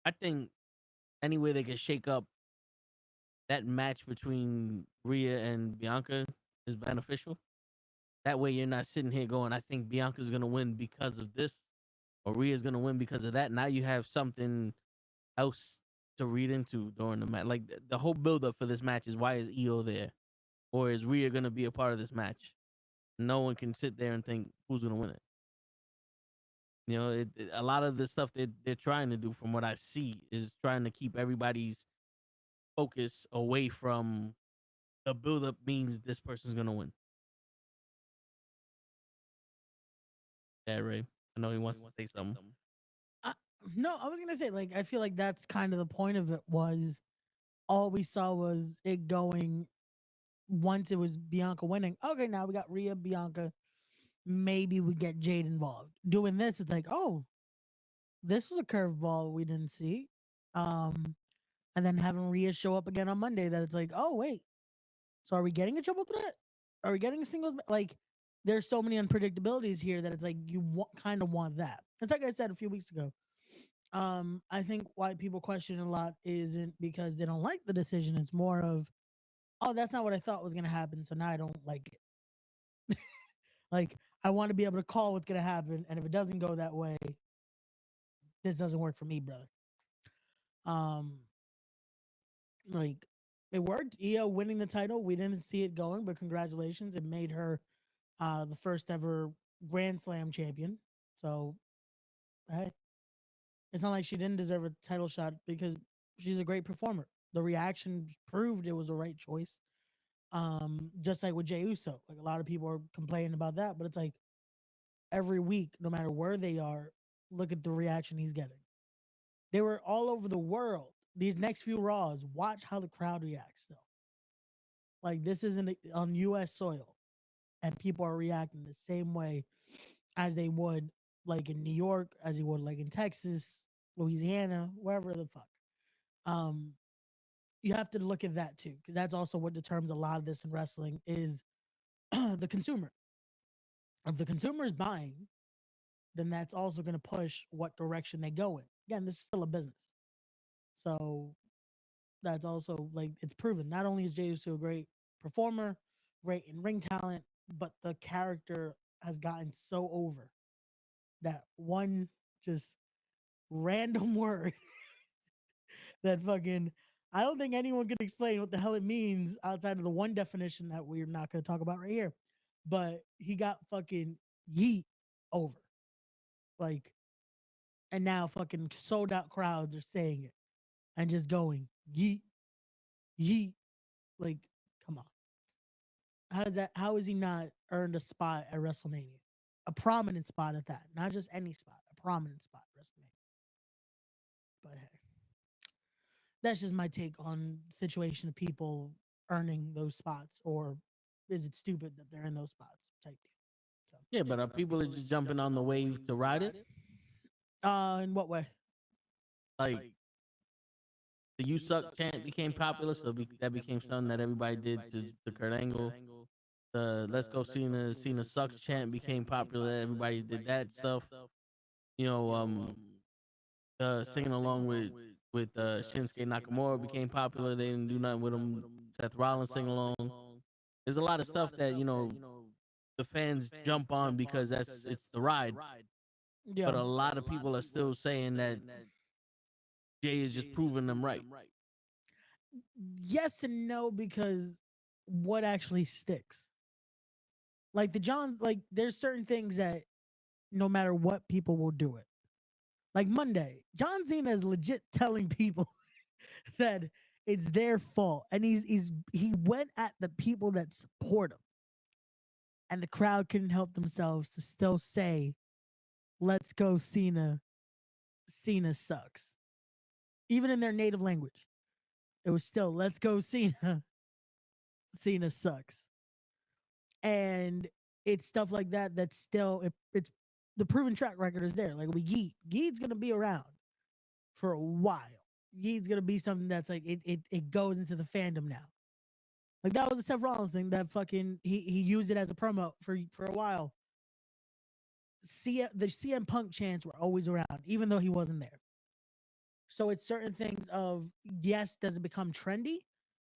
I think any way they can shake up that match between Rhea and Bianca is beneficial. That way you're not sitting here going, I think Bianca's gonna win because of this, or Rhea's gonna win because of that. Now you have something else to read into during the match. Like the whole buildup for this match is, why is Io there? Or is Rhea gonna be a part of this match? No one can sit there and think who's gonna win it. You know, a lot of the stuff they're trying to do, from what I see, is trying to keep everybody's focus away from the buildup means this person's gonna win. Yeah, Ray. I know he wants to say something. No, I was gonna say, like, I feel like that's kind of the point of it. Was all we saw was it going. Once it was Bianca winning, okay, now we got Rhea, Bianca. Maybe we get Jade involved. Doing this, it's like, oh, this was a curveball we didn't see. And then having Rhea show up again on Monday, that it's like, oh wait, so are we getting a triple threat? Are we getting a singles? Like, there's so many unpredictabilities here that it's like you kind of want that. It's like I said a few weeks ago. I think why people question a lot isn't because they don't like the decision. It's more of, oh, that's not what I thought was going to happen, so now I don't like it. Like, I want to be able to call what's going to happen, and if it doesn't go that way, this doesn't work for me, brother. Like, it worked. Io winning the title, we didn't see it going, but congratulations, it made her the first ever Grand Slam champion. So, hey, it's not like she didn't deserve a title shot because she's a great performer. The reaction proved it was the right choice. Just like with Jey Uso, like a lot of people are complaining about that, but it's like every week, no matter where they are, look at the reaction he's getting. They were all over the world. These next few Raws, watch how the crowd reacts though. Like, this isn't on US soil, and people are reacting the same way as they would like in New York, as they would like in Texas, Louisiana, wherever the fuck. Um, you have to look at that too, because that's also what determines a lot of this in wrestling is the consumer. If the consumer is buying, then that's also going to push what direction they go in. Again, this is still a business. So that's also like, it's proven. Not only is Jey Uso a great performer, great in ring talent, but the character has gotten so over that one just random word that fucking I don't think anyone can explain what the hell it means outside of the one definition that we're not going to talk about right here. But he got fucking yeet over. Like, and now fucking sold out crowds are saying it and just going yeet, yeet. Like, come on. How has he not earned a spot at WrestleMania? A prominent spot at that. Not just any spot, a prominent spot at WrestleMania. But hey, that's just my take on situation of people earning those spots, or is it stupid that they're in those spots type deal. So, Yeah, but are people just jumping on the wave to ride it? in what way? Like the "You Suck" chant became popular, so that became something that everybody did to Kurt Angle. The "Let's Go Cena Sucks" chant became popular. Everybody did that stuff. You know, singing along with Shinsuke Nakamura became popular. They didn't do nothing with him. Seth Rollins sing along. There's a lot of stuff that the fans jump on because it's the ride. Yeah. But a lot of people are still saying that Jay is just proving them right. Yes and no, because what actually sticks? Like the Johns, like there's certain things that no matter what, people will do it. Like Monday, John Cena is legit telling people that it's their fault, and he went at the people that support him, and the crowd couldn't help themselves to still say, "Let's go, Cena. Cena sucks," even in their native language. It was still, "Let's go, Cena. Cena sucks," and it's stuff like that. That's still it's the proven track record is there. Like with Yeet, Yeet's gonna be around for a while. Yeet's gonna be something that's like it goes into the fandom now. Like that was a Seth Rollins thing that fucking he used it as a promo for a while. The CM Punk chants were always around, even though he wasn't there. So it's certain things of, yes, does it become trendy?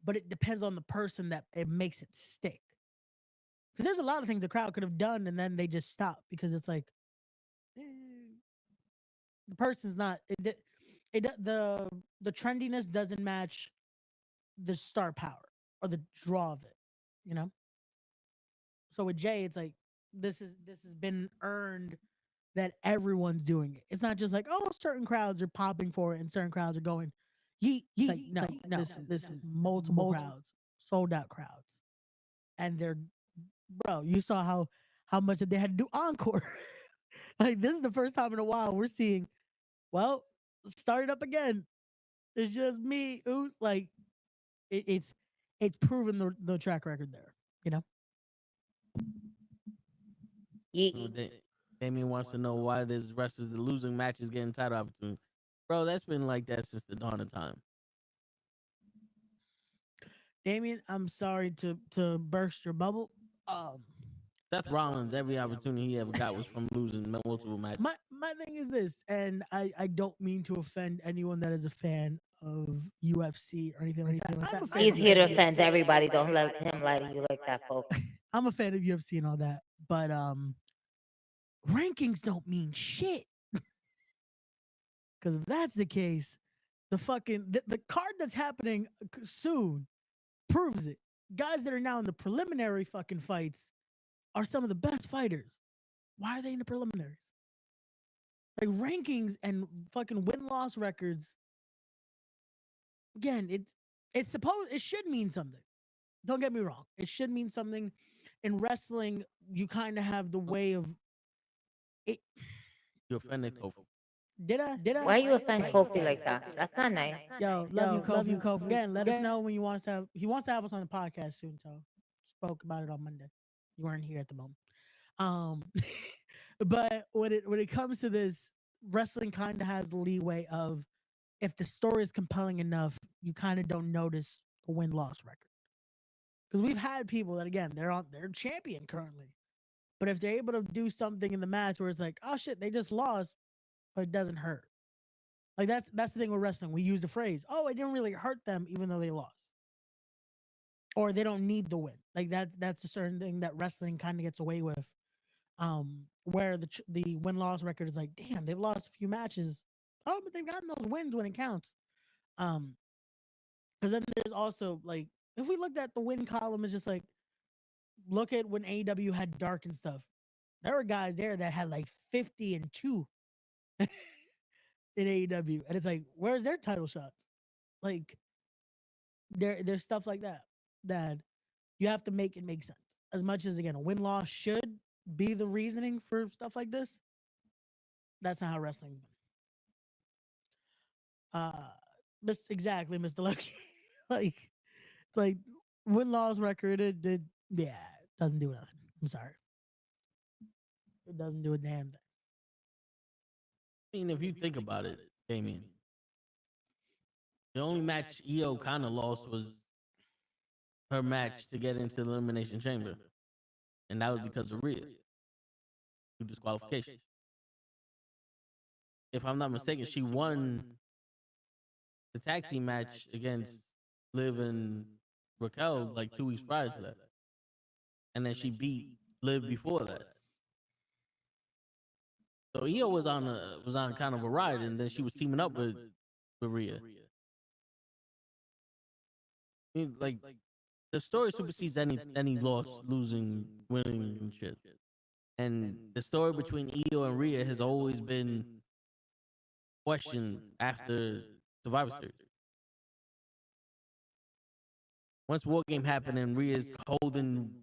But it depends on the person that it makes it stick. Because there's a lot of things the crowd could have done and then they just stop because it's like, the person's not, the trendiness doesn't match the star power or the draw of it, you know? So with Jay, it's like, this has been earned that everyone's doing it. It's not just like, oh, certain crowds are popping for it and certain crowds are going, yeet. It's like, no, this is multiple crowds, sold out crowds. And they're, bro, you saw how much they had to do encore. Like, this is the first time in a while we're seeing, well, start it up again. It's just me. Oops. Like, it's proven the track record there, you know? Damien wants to know why there's wrestlers the losing matches getting title opportunities. Bro, that's been like that since the dawn of time. Damien, I'm sorry to burst your bubble. Seth Rollins, every opportunity he ever got was from losing multiple matches. My thing is this, and I don't mean to offend anyone that is a fan of UFC or anything like that. He's here to offend everybody. Don't let him lie to you like that, folks. I'm a fan of UFC and all that, but rankings don't mean shit. Because if that's the case, the card that's happening soon proves it. Guys that are now in the preliminary fucking fights are some of the best fighters. Why are they in the preliminaries? Like rankings and fucking win-loss records. Again, it should mean something. Don't get me wrong. It should mean something. In wrestling, you kind of have the way of it. You offended Kofi. Did I? Why you offend Kofi like that? That's not nice. Yo, love you, Kofi. Again, let us know when you want us to have. He wants to have us on the podcast soon. So spoke about it on Monday. You weren't here at the moment. But when it comes to this, wrestling kind of has the leeway of, if the story is compelling enough, you kind of don't notice the win-loss record. Because we've had people that, again, they're champion currently, but if they're able to do something in the match where it's like, oh shit, they just lost, but it doesn't hurt. Like that's the thing with wrestling. We use the phrase, oh, it didn't really hurt them even though they lost. or they don't need the win. Like that's a certain thing that wrestling kind of gets away with. Where the win loss record is like, damn, they've lost a few matches. Oh, but they've gotten those wins when it counts. Because then there's also like, if we looked at the win column, it's just like, look at when AEW had Dark and stuff. There were guys there that had like 50-2 in AEW, and it's like, where's their title shots? Like, there's stuff like that you have to make it make sense. As much as, again, a win loss should be the reasoning for stuff like this, that's not how wrestling's been. Exactly, Mr. Lucky. like win loss record, it doesn't do nothing. I'm sorry, it doesn't do a damn thing. I mean, if you think about it, Damien, the only match EO kind of lost was her match to get into the Elimination Chamber, and that was because of Rhea through disqualification. If I'm not mistaken, she won the tag team match against Liv and Raquel like 2 weeks prior to that, and then she beat Liv before that. So EO was on kind of a ride, and then she was teaming up with Rhea. I mean, like, the story supersedes any loss, losing, winning, and shit. And the story between EO and Rhea has always been questioned after Survivor Series. Once War Game happened and Rhea's holding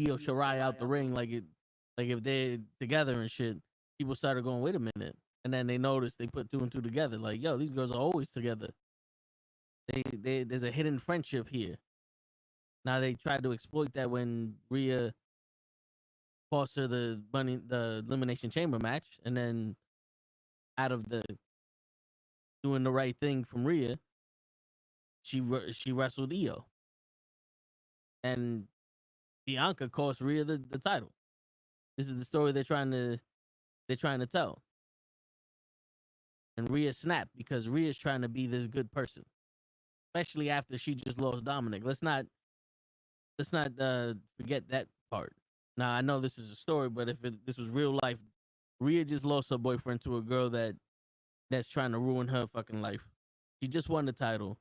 Io Shirai out the ring like if they're together and shit, people started going, wait a minute. And then they noticed, they put 2 and 2 together, like, yo, these girls are always together. There's a hidden friendship here. Now they tried to exploit that when Rhea cost her the Elimination Chamber match, and then out of the doing the right thing from Rhea, she wrestled Io, and Bianca cost Rhea the title. This is the story they're trying to tell. And Rhea snapped because Rhea's trying to be this good person, especially after she just lost Dominic. Let's not forget that part. Now, I know this is a story, but if this was real life, Rhea just lost her boyfriend to a girl that's trying to ruin her fucking life. She just won the title.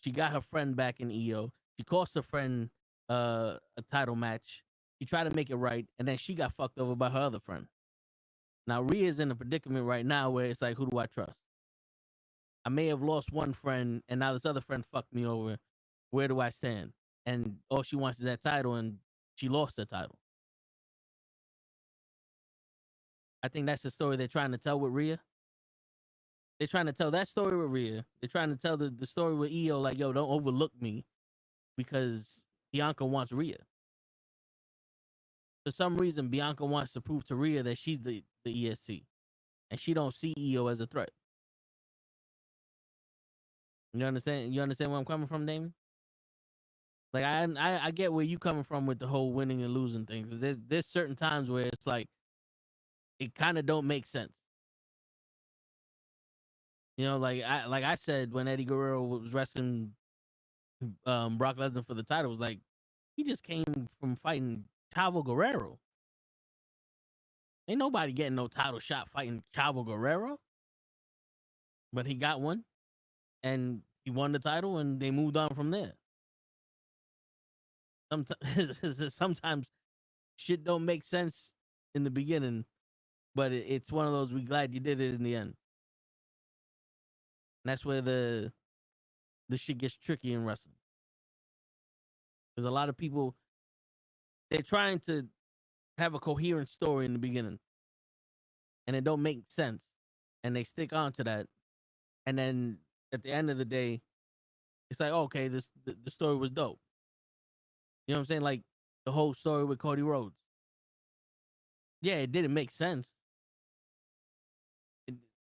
She got her friend back in EO. She cost her friend a title match. She tried to make it right, and then she got fucked over by her other friend. Now, Rhea's in a predicament right now where it's like, who do I trust? I may have lost one friend, and now this other friend fucked me over. Where do I stand? And all she wants is that title, and she lost the title. I think that's the story they're trying to tell with Rhea. They're trying to tell that story with Rhea. They're trying to tell the story with Io, like, yo, don't overlook me because Bianca wants Rhea. For some reason, Bianca wants to prove to Rhea that she's the ESC, and she don't see Io as a threat. You understand? You understand where I'm coming from, Damon? Like, I get where you coming from with the whole winning and losing thing, because there's certain times where it's like it kind of don't make sense. You know, like I said when Eddie Guerrero was wrestling Brock Lesnar for the title, was like, he just came from fighting Chavo Guerrero. Ain't nobody getting no title shot fighting Chavo Guerrero. But he got one, and he won the title, and they moved on from there. Sometimes shit don't make sense in the beginning, but it's one of those, we glad you did it in the end. And that's where the shit gets tricky in wrestling. There's a lot of people, they're trying to have a coherent story in the beginning, and it don't make sense, and they stick on to that, and then at the end of the day, it's like, okay, the story was dope. You know what I'm saying? Like the whole story with Cody Rhodes. Yeah, it didn't make sense.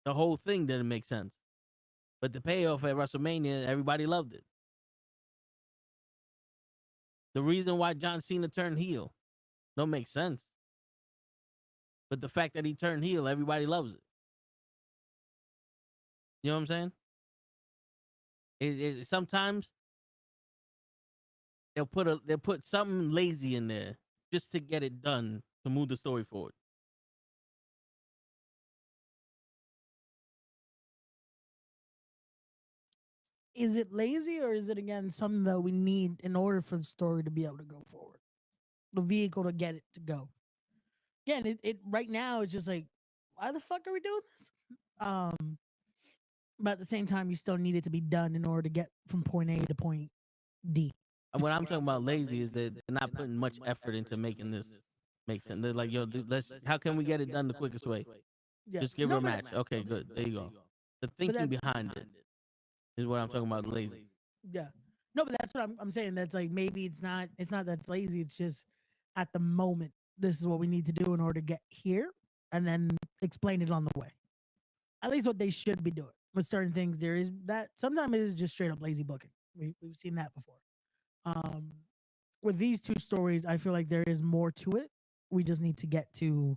The whole thing didn't make sense. But the payoff at WrestleMania, everybody loved it. The reason why John Cena turned heel don't make sense. But the fact that he turned heel, everybody loves it. You know what I'm saying? Sometimes they'll put something lazy in there just to get it done to move the story forward. Is it lazy or is it again something that we need in order for the story to be able to go forward? The vehicle to get it to go. Again, it right now it's just like, why the fuck are we doing this? But at the same time, you still need it to be done in order to get from point A to point D. And what I'm talking about lazy is that they're not putting much effort into making this make sense. They're like, yo, how can we get it done the quickest way? Yeah. Just give her No, a but match. Okay, good. There you go. The thinking behind it is what I'm talking about lazy. Yeah. No, but that's what I'm saying. That's like maybe it's not that's lazy. It's just at the moment, this is what we need to do in order to get here and then explain it on the way. At least what they should be doing. With certain things, there is that sometimes it is just straight up lazy booking. We've seen that before. With these two stories, I feel like there is more to it. We just need to get to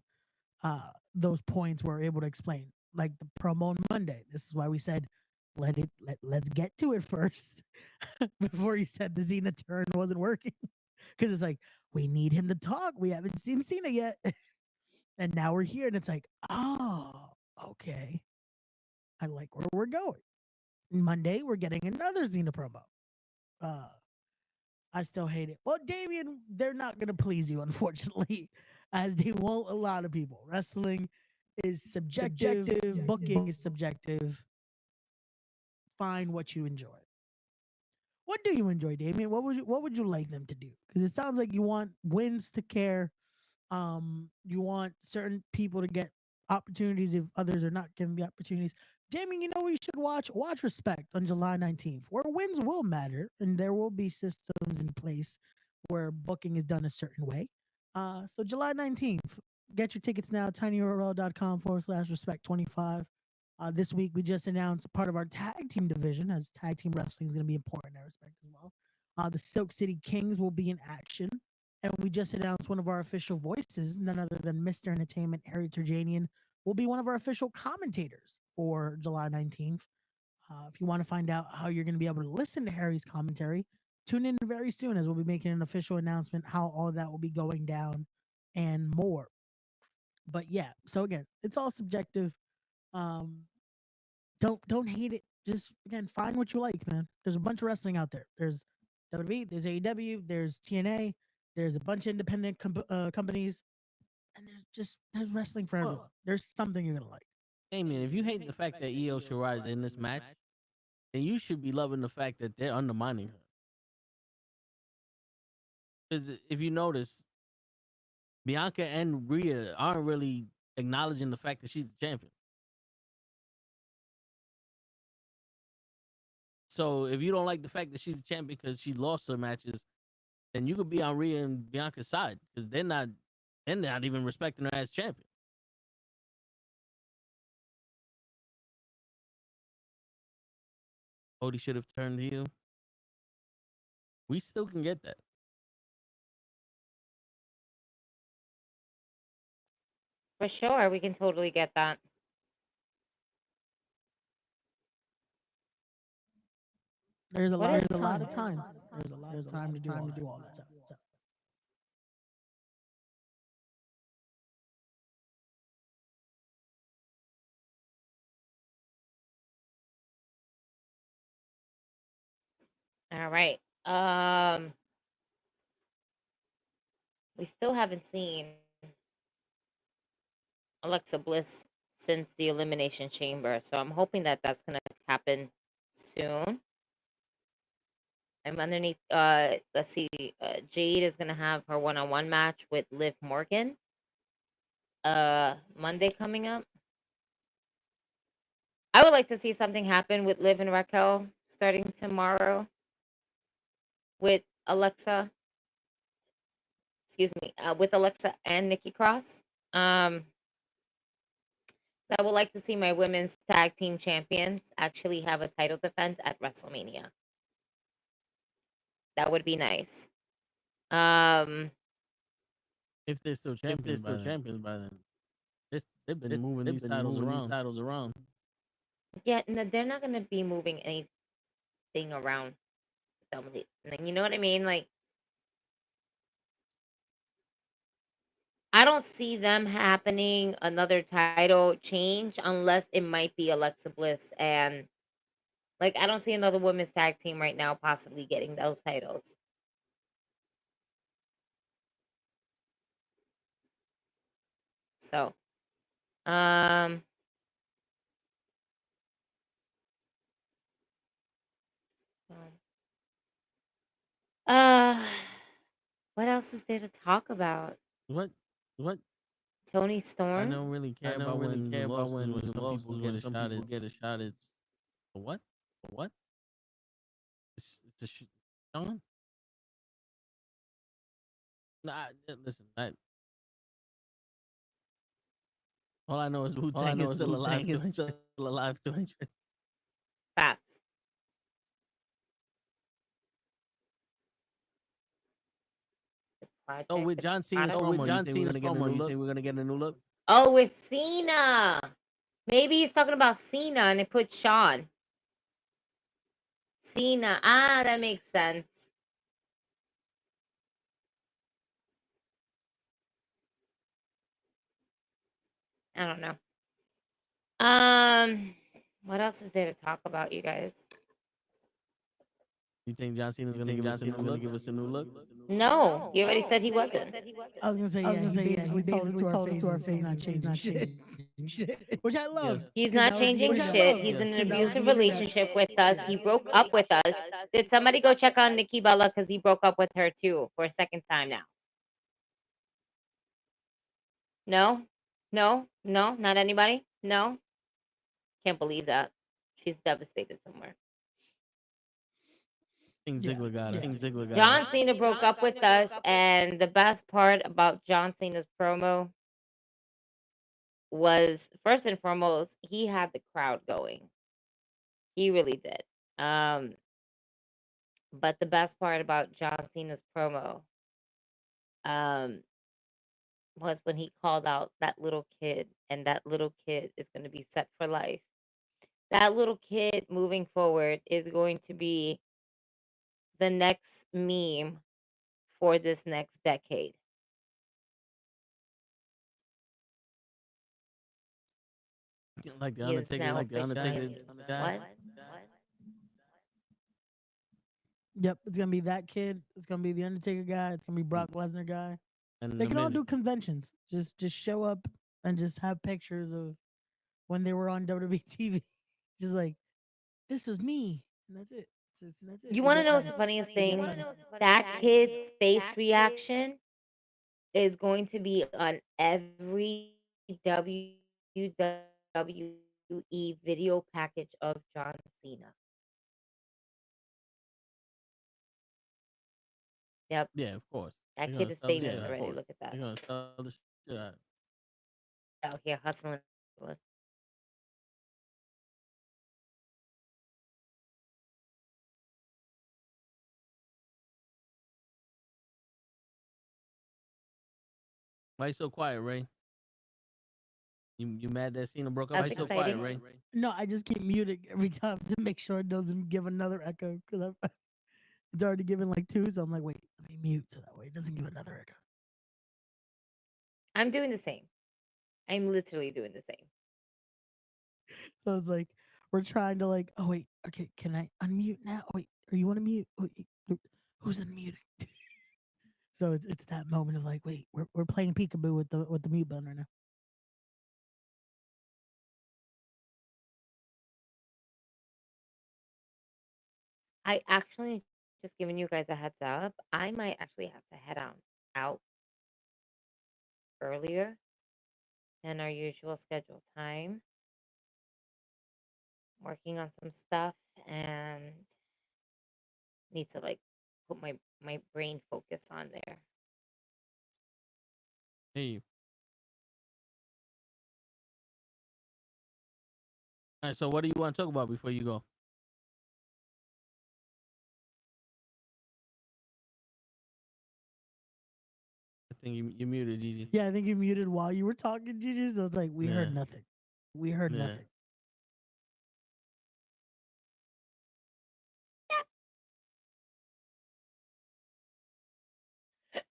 those points where we're able to explain. Like the promo on Monday. This is why we said let's get to it first before you said the Cena turn wasn't working. Because it's like, we need him to talk. We haven't seen Cena yet. And now we're here and it's like, oh, okay. I like where we're going. Monday, we're getting another Cena promo. I still hate it. Well, Damien, they're not going to please you, unfortunately, as they won't a lot of people. Wrestling is subjective. Booking is subjective. Find what you enjoy. What do you enjoy, Damien? What would you like them to do? Because it sounds like you want wins to care. You want certain people to get opportunities if others are not getting the opportunities. Damien, you know what you should watch? Watch Respect on July 19th, where wins will matter and there will be systems in place where booking is done a certain way. So July 19th, get your tickets now, tinyurl.com/respect25. This week, we just announced part of our tag team division, as tag team wrestling is going to be important in that respect as well. The Silk City Kings will be in action. And we just announced one of our official voices, none other than Mr. Entertainment, Harry Turjanian, will be one of our official commentators for July 19th. If you want to find out how you're going to be able to listen to Harry's commentary, tune in very soon as we'll be making an official announcement how all that will be going down and more. But yeah, so again, it's all subjective. Don't hate it. Just again, find what you like, man. There's a bunch of wrestling out there. There's WWE, there's AEW, there's TNA, there's a bunch of independent companies, and there's wrestling for everyone. There's something you're gonna like. Damien, if you hate the fact that Io Shirai is in this match, then you should be loving the fact that they're undermining her. Because if you notice, Bianca and Rhea aren't really acknowledging the fact that she's the champion. So if you don't like the fact that she's a champion because she lost her matches, then you could be on Rhea and Bianca's side because they're not even respecting her as champion. Cody should have turned heel. We still can get that. For sure, we can totally get that. There's a lot of time. There's a lot of time to do all that stuff. All right. We still haven't seen Alexa Bliss since the Elimination Chamber, so I'm hoping that that's gonna happen soon. I'm underneath. Let's see. Jade is gonna have her one-on-one match with Liv Morgan. Monday coming up. I would like to see something happen with Liv and Raquel starting tomorrow with Alexa. Excuse me. With Alexa and Nikki Cross. I would like to see my women's tag team champions actually have a title defense at WrestleMania. That would be nice. If they're still champions, by then. They've been moving these titles around. Yeah, no, they're not gonna be moving anything around. You know what I mean? Like, I don't see them happening another title change unless it might be Alexa Bliss and like I don't see another women's tag team right now possibly getting those titles. So, um, uh, what else is there to talk about? What? Tony I Storm? don't really care about when the losses when some people get a shot. It's a what? A what? It's a John. Nah, listen. All I know is Wu Tang is still alive. Still alive. Facts. Oh, with John Cena's promo, you think we're gonna get a new look? Oh, with Cena. Maybe he's talking about Cena and they put Sean. Cena. Ah, that makes sense. I don't know. What else is there to talk about, you guys? You think John Cena's gonna give us a new look? No, you already said he wasn't. I was gonna say, yeah, he basically told us to our face he's not changing shit, which I love. He's not changing shit. He's in an abusive relationship with us. He broke up with us. Did somebody go check on Nikki Bella because he broke up with her too for a second time now? No, not anybody. No, can't believe that. She's devastated somewhere. King Ziggler got it. John Cena broke up with us, and the best part about John Cena's promo was first and foremost, he had the crowd going. He really did. But the best part about John Cena's promo was when he called out that little kid, and that little kid is going to be set for life. That little kid moving forward is going to be the next meme for this next decade. Like the Undertaker, guy. What? Yep, it's gonna be that kid. It's gonna be the Undertaker guy. It's gonna be Brock Lesnar guy. And they can all do conventions. Just show up and just have pictures of when they were on WWE TV. Just like, this was me, and that's it. That's it. You want to know the funniest thing? That kid's face reaction is going to be on every WWE video package of John Cena. Yep. Yeah, of course. That kid is famous already. Look at that. They're gonna sell the shit out. Out here hustling. Why you so quiet, Ray? You mad that Cena broke up? Why you so quiet, Ray? No, I just keep muting every time to make sure it doesn't give another echo because it's already given like 2, so I'm like, wait, let me mute so that way it doesn't give another echo. I'm doing the same. I'm literally doing the same. So it's like we're trying to like, oh wait, okay, can I unmute now? Oh, wait, or you want to mute? Who's unmuting? So it's that moment of like, wait, we're playing peekaboo with the mute button right now. I actually just giving you guys a heads up. I might actually have to head out earlier than our usual scheduled time. Working on some stuff and need to like put my brain focus on there. Hey. All right, so what do you want to talk about before you go? I think you muted, Gigi. Yeah, I think you muted while you were talking, Gigi. So it's like we heard nothing. We heard nothing.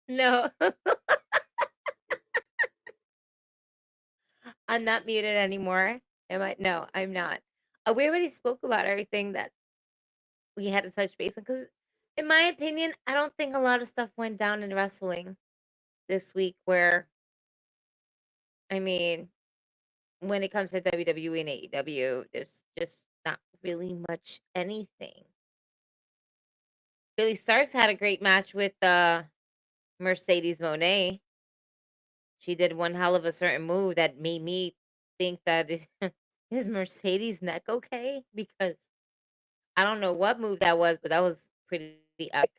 No. I'm not muted anymore. Am I? No, I'm not. We already spoke about everything that we had to touch base on. Because, in my opinion, I don't think a lot of stuff went down in wrestling this week. Where, I mean, when it comes to WWE and AEW, there's just not really much anything. Billy Starks had a great match with Mercedes Moné. She did one hell of a certain move that made me think that is Mercedes' neck okay? Because I don't know what move that was, but that was pretty epic.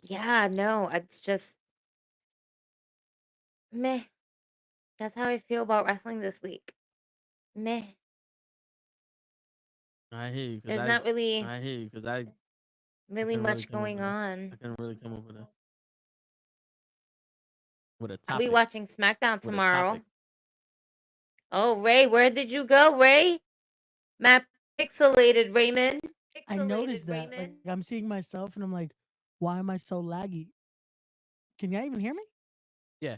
Yeah, no, it's just meh. That's how I feel about wrestling this week. Meh. I hear you. There's not really I hear you because I really couldn't really much come up going with a, on. I couldn't really come up with a I'll topic. be watching SmackDown with a tomorrow. topic. Oh, Ray, where did you go, Ray? Map pixelated, Raymond. I noticed that. Like, I'm seeing myself and I'm like, why am I so laggy? Can y'all even hear me? Yeah.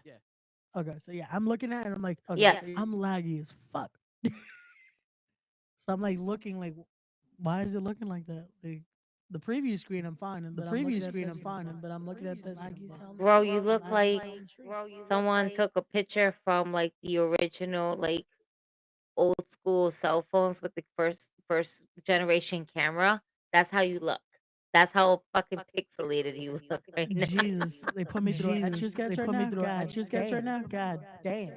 Okay, so yeah, I'm looking at it and I'm like, okay, Yes. so I'm laggy as fuck. So I'm like looking like, why is it looking like that? Like the preview screen, I'm fine, and the preview screen, I'm fine, but I'm looking at this. Bro, you look like someone took a picture from like the original, like old school cell phones with the first generation camera. That's how you look. That's how fucking pixelated you look right now. Jesus, they put me through an etch a sketch right now. God damn. God damn.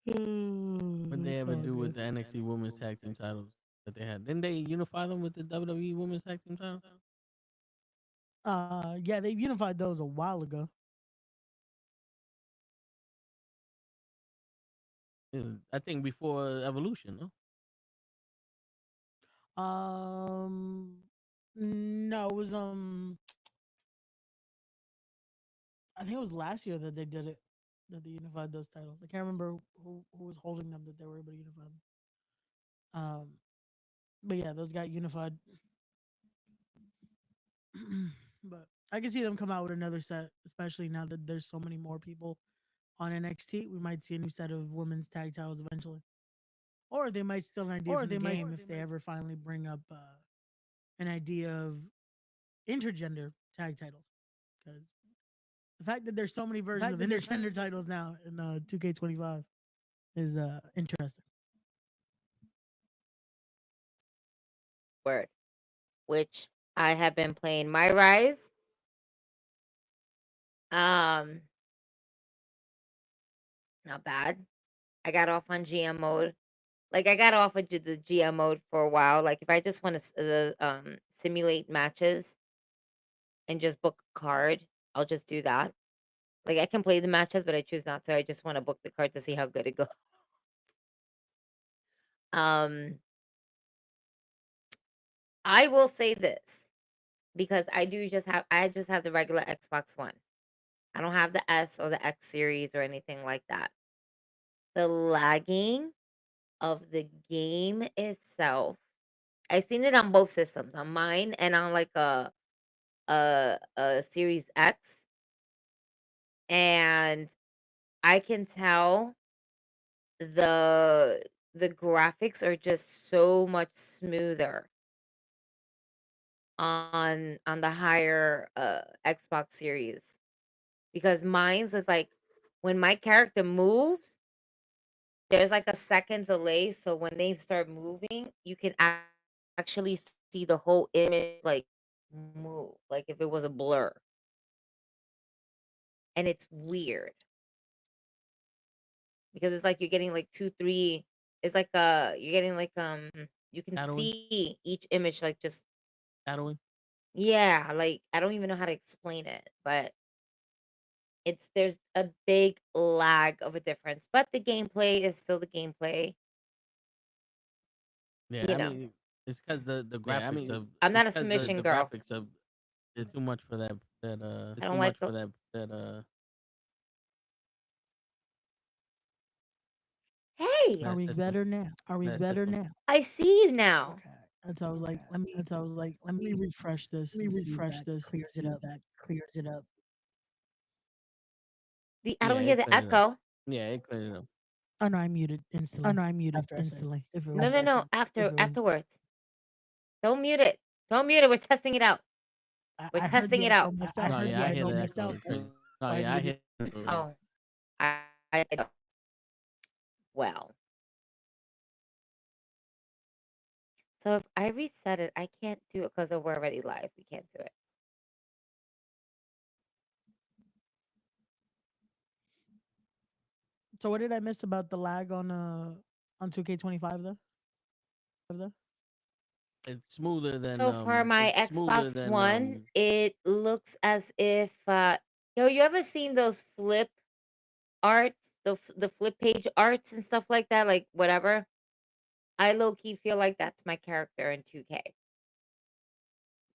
What they It's ever all do with good. the NXT Women's Tag Team titles that they had? Didn't they unify them with the WWE Women's Tag Team titles? Yeah, they unified those a while ago. Yeah, I think before Evolution, no? No, it was I think it was last year that they did it, that they unified those titles. I can't remember who was holding them, that they were able to unify them. But yeah, those got unified. But I can see them come out with another set, especially now that there's so many more people on NXT. We might see a new set of women's tag titles eventually, or they might steal an idea from the game if they ever finally bring up an idea of intergender tag titles. Because the fact that there's so many versions of intergender titles now in 2K25 is interesting. Word. Which I have been playing My Rise. Not bad. I got off on GM mode. Like I got off of the GM mode for a while. Like if I just want to simulate matches and just book a card, I'll just do that. Like I can play the matches, but I choose not to. I just want to book the card to see how good it goes. I will say this because I just have the regular Xbox One. I don't have the S or the X series or anything like that. The lagging of the game itself, I've seen it on both systems, on mine and on like a Series X, and I can tell the graphics are just so much smoother on the higher Xbox series, because mine's is like when my character moves, there's like a second delay, so when they start moving, you can actually see the whole image like move, like if it was a blur. And it's weird because it's like you're getting like 2-3, it's like you're getting like you can Shadowing? see each image like just Shadowing? yeah, like I don't even know how to explain it, but there's a big lag of a difference, but the gameplay is still the gameplay. Yeah, You I know. mean, it's because the graphics of I'm not it's a 'cause submission the girl. graphics of it's too much for that I don't like Hey, Are we better now? Are we That's better one. now? I see you now. Okay. And so I was like, let me refresh this and see if that clears it up. I don't hear the echo. Yeah, it cleared it up. Oh no, I muted instantly. After instantly. If it No, was, no. Afterwards. Don't mute it. Don't mute it. We're testing it out. We're testing it out. I heard the echo myself. Oh yeah, I hit. Oh, I well. So if I reset it, I can't do it because we're already live. We can't do it. So what did I miss about the lag on 2K25 though? It's smoother than. So for my Xbox One, it looks as if you ever seen those flip arts, the flip page arts and stuff like that, like whatever. I low-key feel like that's my character in 2K.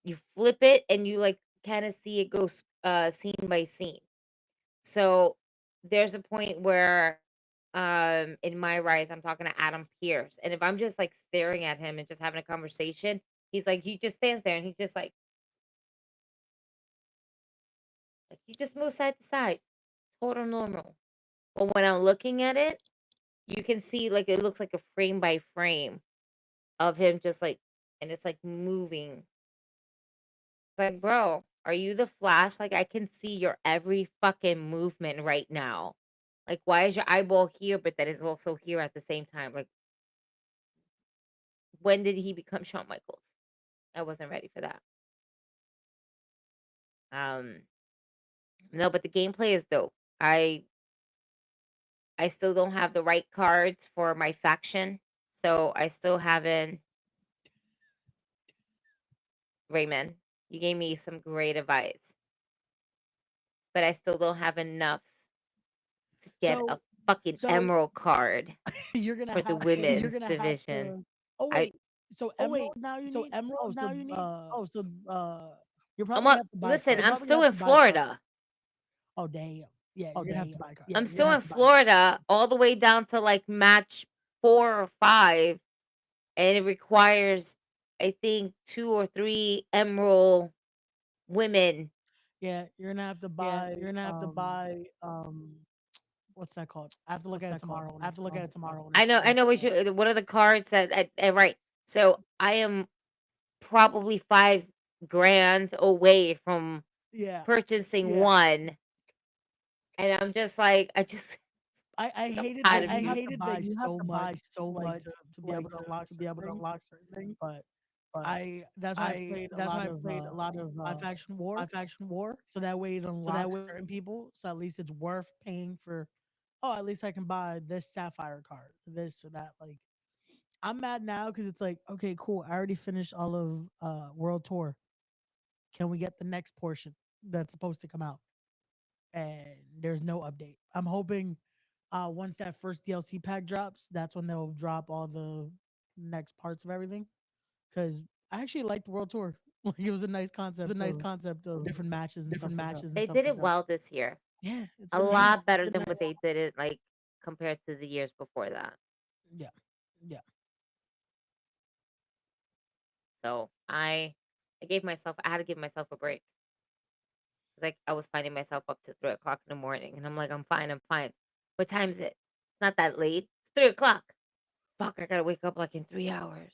You flip it and you like kind of see it go scene by scene. So there's a point where in my rise I'm talking to Adam Pierce, and if I'm just like staring at him and just having a conversation, he's like, he just stands there and he's just like he just moves side to side, total normal. But when I'm looking at it, you can see like it looks like a frame by frame of him just like, and it's like moving. It's like, bro, are you the Flash? Like, I can see your every fucking movement right now. Like, why is your eyeball here, but that is also here at the same time? Like, when did he become Shawn Michaels? I wasn't ready for that. No, but the gameplay is dope. I still don't have the right cards for my faction, so I still haven't. Raymond, you gave me some great advice, but I still don't have enough to get a fucking emerald card You're gonna for the women's division. Oh wait, so emerald now you need. You're probably gonna have to buy. Listen, I'm still in Florida. Oh damn! Yeah, you're gonna have to buy a card. I'm still in Florida, all the way down to like match 4 or 5, and it requires, I think, 2 or 3 emerald women. Yeah, you're gonna have to buy. What's that called? I have to look at it tomorrow. I know what are the cards that right. So I am probably $5,000 away from purchasing one. And I'm just like, I hated that you have to buy so much to be able to unlock certain things. But that's why I played a lot of my faction war. So that way it unlocks certain people. So at least it's worth paying for. Oh, at least I can buy this sapphire card, this or that. Like, I'm mad now because it's like, okay, cool. I already finished all of World Tour. Can we get the next portion that's supposed to come out? And there's no update. I'm hoping once that first DLC pack drops, that's when they'll drop all the next parts of everything. Because I actually liked the World Tour. Like, it was a nice concept. Of different matches and They did it well this year. Yeah, it's a lot better than what they did it like compared to the years before that. Yeah. So I had to give myself a break. Like, I was finding myself up to 3 o'clock in the morning, and I'm like, I'm fine. What time is it? It's not that late. It's 3 o'clock. Fuck, I gotta wake up like in 3 hours.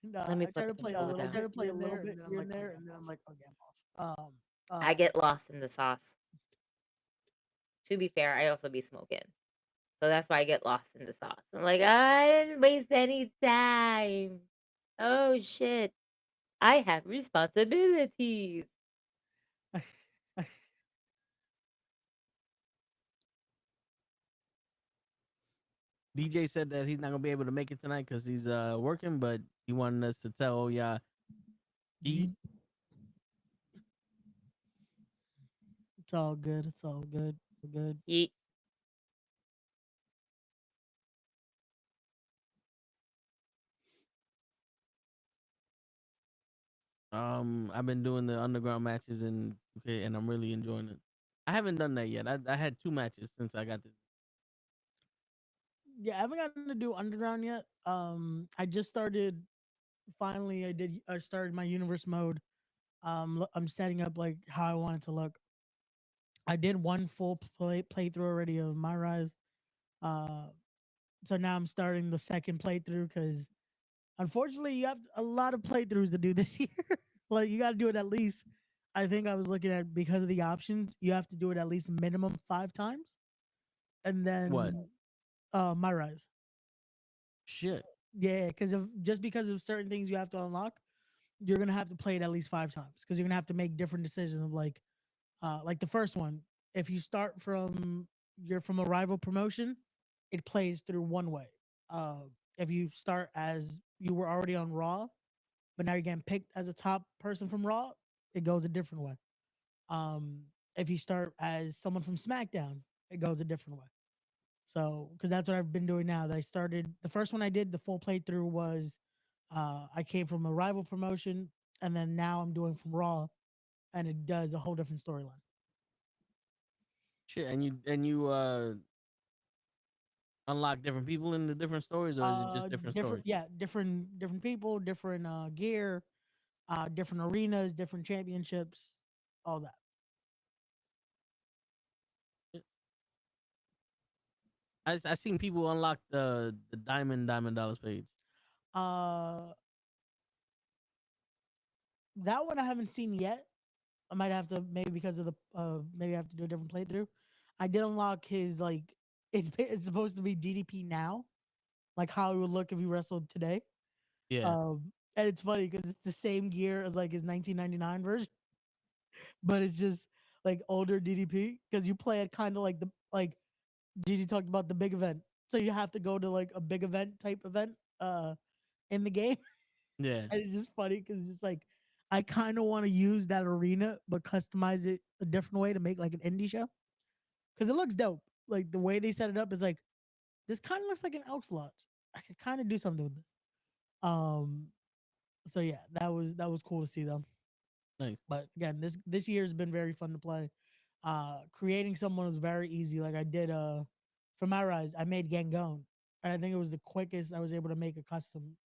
No, Let me try to play a little bit here and there, and then I'm like, okay, I'm off. I get lost in the sauce. To be fair, I also be smoking. So that's why I get lost in the sauce. I'm like, I didn't waste any time. Oh, shit. I have responsibilities. DJ said that he's not gonna be able to make it tonight because he's working, but he wanted us to tell y'all eat. It's all good. Eat. I've been doing the underground matches and I'm really enjoying it. I haven't done that yet. I had 2 matches since I got this. Yeah, I haven't gotten to do underground yet. I just started finally I started my universe mode. I'm setting up like how I want it to look. I did one full playthrough already of My Rise. Uh, so now I'm starting the second playthrough because unfortunately you have a lot of playthroughs to do this year. Like you got to do it at least. I think I was looking at because of the options, you have to do it at least minimum 5 times, and What? then My Rise. Shit. Yeah, because of just because of certain things you have to unlock, you're gonna have to play it at least 5 times because you're gonna have to make different decisions of like the first one. If you start from you're from a rival promotion, it plays through one way. Uh, if you start as you were already on Raw, but now you're getting picked as a top person from Raw, it goes a different way. Um, if you start as someone from SmackDown, it goes a different way. So, because that's what I've been doing now. That I started the first one I did the full playthrough was, I came from a rival promotion, and then now I'm doing from Raw, and it does a whole different storyline. Shit. And you unlock different people in the different stories, or is it just different stories? Yeah, different people, different gear, different arenas, different championships, all that. I seen people unlock the Diamond Dollars page. Uh, that one I haven't seen yet. I might have to maybe because of the maybe I have to do a different playthrough. I did unlock his like it's supposed to be DDP now, like how it would look if he wrestled today. Yeah. And it's funny because it's the same gear as like his 1999 version, but it's just like older DDP because you play it kind of like the like Gigi talked about the big event, so you have to go to like a big event type event in the game. Yeah. And it's just funny because it's like I kind of want to use that arena but customize it a different way to make like an indie show because it looks dope. Like the way they set it up is like this kind of looks like an Elks Lodge. I could kind of do something with this. Um, so yeah, that was cool to see them. Nice. But again, this year has been very fun to play. Creating someone was very easy. Like I did for My Rise, I made Gangone, and I think it was the quickest I was able to make a custom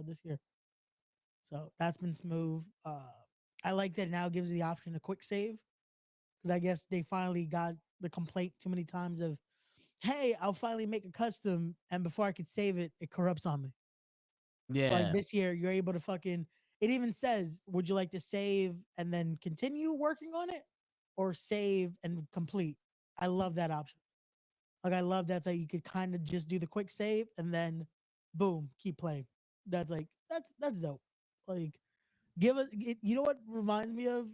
this year. So that's been smooth. I like that it now gives you the option to quick save because I guess they finally got the complaint too many times of, hey, I'll finally make a custom, and before I could save it, it corrupts on me. Yeah. Like this year, you're able to fucking. It even says, would you like to save and then continue working on it, or save and complete? I love that option. Like I love that you could kind of just do the quick save and then, boom, keep playing. That's like that's dope. Like give us. You know what reminds me of?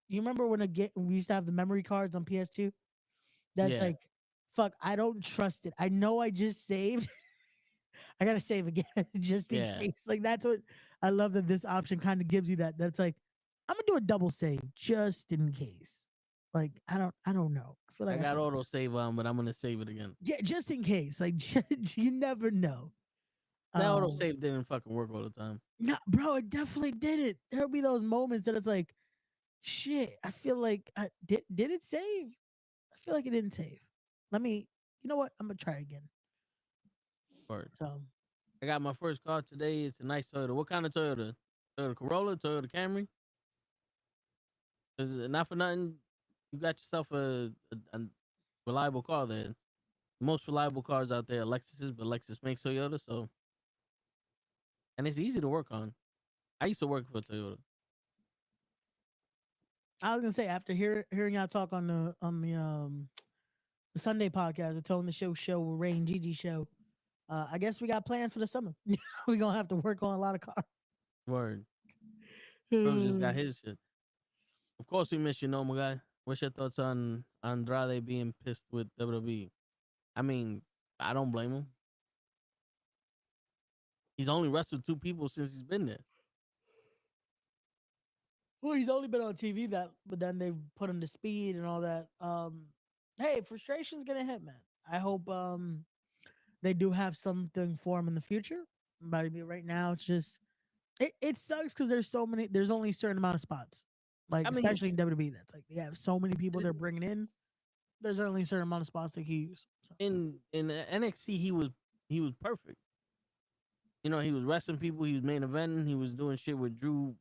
You remember when we used to have the memory cards on PS2? That's Yeah. like, fuck. I don't trust it. I know I just saved. I gotta save again just in Yeah. case. Like that's what I love that this option kind of gives you that. That's like I'm gonna do a double save just in case. Like I don't know. I feel like I got auto save on, but I'm gonna save it again. yeah, just in case. Like you never know. That auto save didn't fucking work all the time. No, bro, it definitely didn't. There'll be those moments that it's like, shit. I feel like did it save? I feel like it didn't save. Let me. You know what? I'm gonna try again. Word. So I got my first car today. It's a nice Toyota. What kind of Toyota? Toyota Corolla, Toyota Camry? Because not for nothing, you got yourself a reliable car there. The most reliable cars out there are Lexuses, but Lexus makes Toyota, so. And it's easy to work on. I used to work for Toyota. I was gonna say after hearing y'all talk on the Sunday podcast, the Tone the Show with Ray and Gigi show. I guess we got plans for the summer. We're gonna have to work on a lot of cars. Word. Bro just got his shit. Of course, we miss you, my guy. What's your thoughts on Andrade being pissed with WWE? I mean, I don't blame him. He's only wrestled 2 people since he's been there. Well, he's only been on TV but then they've put him to speed and all that. Hey, frustration's gonna hit, man. I hope they do have something for him in the future. But right now, it's just it sucks because there's only a certain amount of spots. Like especially in WWE, that's like they have so many people they're bringing in. There's only a certain amount of spots they can use. So. In NXT, he was perfect. You know, he was wrestling people. He was main eventing. He was doing shit with Drew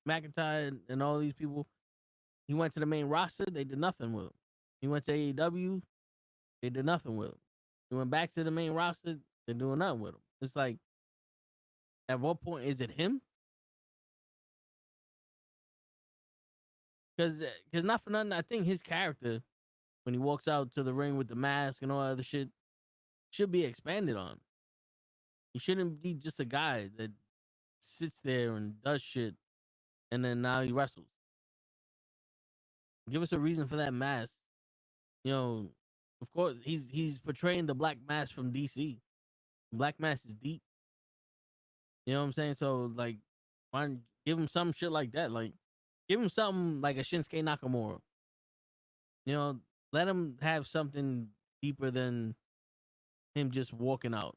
McIntyre and all these people. He went to the main roster. They did nothing with him. He went to AEW. They did nothing with him. He went back to the main roster. They're doing nothing with him. It's like, at what point is it him? Because not for nothing, I think his character, when he walks out to the ring with the mask and all that other shit, should be expanded on. He shouldn't be just a guy that sits there and does shit, and then now he wrestles. Give us a reason for that mask. You know, of course, he's portraying the Black Mask from DC. Black Mask is deep. You know what I'm saying? So, like, why don't give him some shit like that? Like, give him something like a Shinsuke Nakamura. You know, let him have something deeper than him just walking out.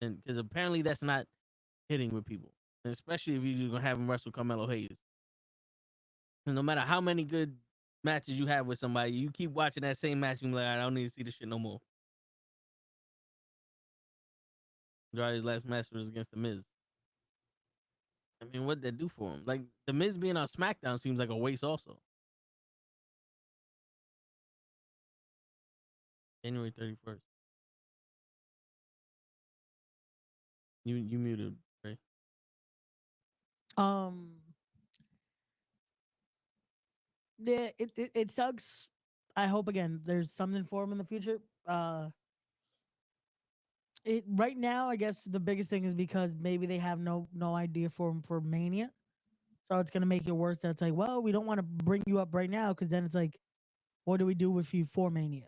And because apparently that's not hitting with people, and especially if you're gonna have him wrestle Carmelo Hayes. And no matter how many good matches you have with somebody, you keep watching that same match, and you're like, I don't need to see this shit no more. Andrade's last match was against The Miz. I mean, what'd that do for him? Like, The Miz being on SmackDown seems like a waste also. January 31st. You muted, right? Yeah, it sucks. I hope again there's something for him in the future. It right now, I guess the biggest thing is because maybe they have no idea for him for Mania, so it's gonna make it worse. That's like, well, we don't want to bring you up right now because then it's like, what do we do with you for Mania?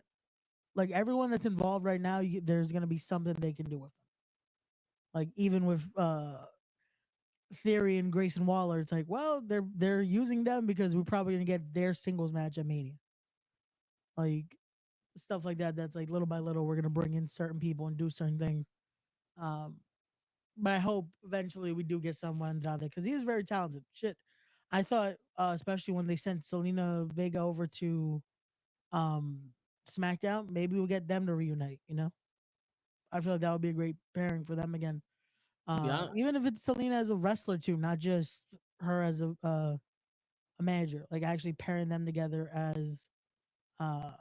Like everyone that's involved right now, there's gonna be something they can do with them. Like even with Theory and Grayson Waller, it's like, well, they're using them because we're probably gonna get their singles match at Mania. Like stuff like that. That's like little by little, we're gonna bring in certain people and do certain things. But I hope eventually we do get someone out there because he is very talented. Shit, I thought, especially when they sent Selena Vega over to um, SmackDown, maybe we'll get them to reunite. You know, I feel like that would be a great pairing for them again. Yeah, Even if it's Selena as a wrestler too, not just her as a manager. Like actually pairing them together as a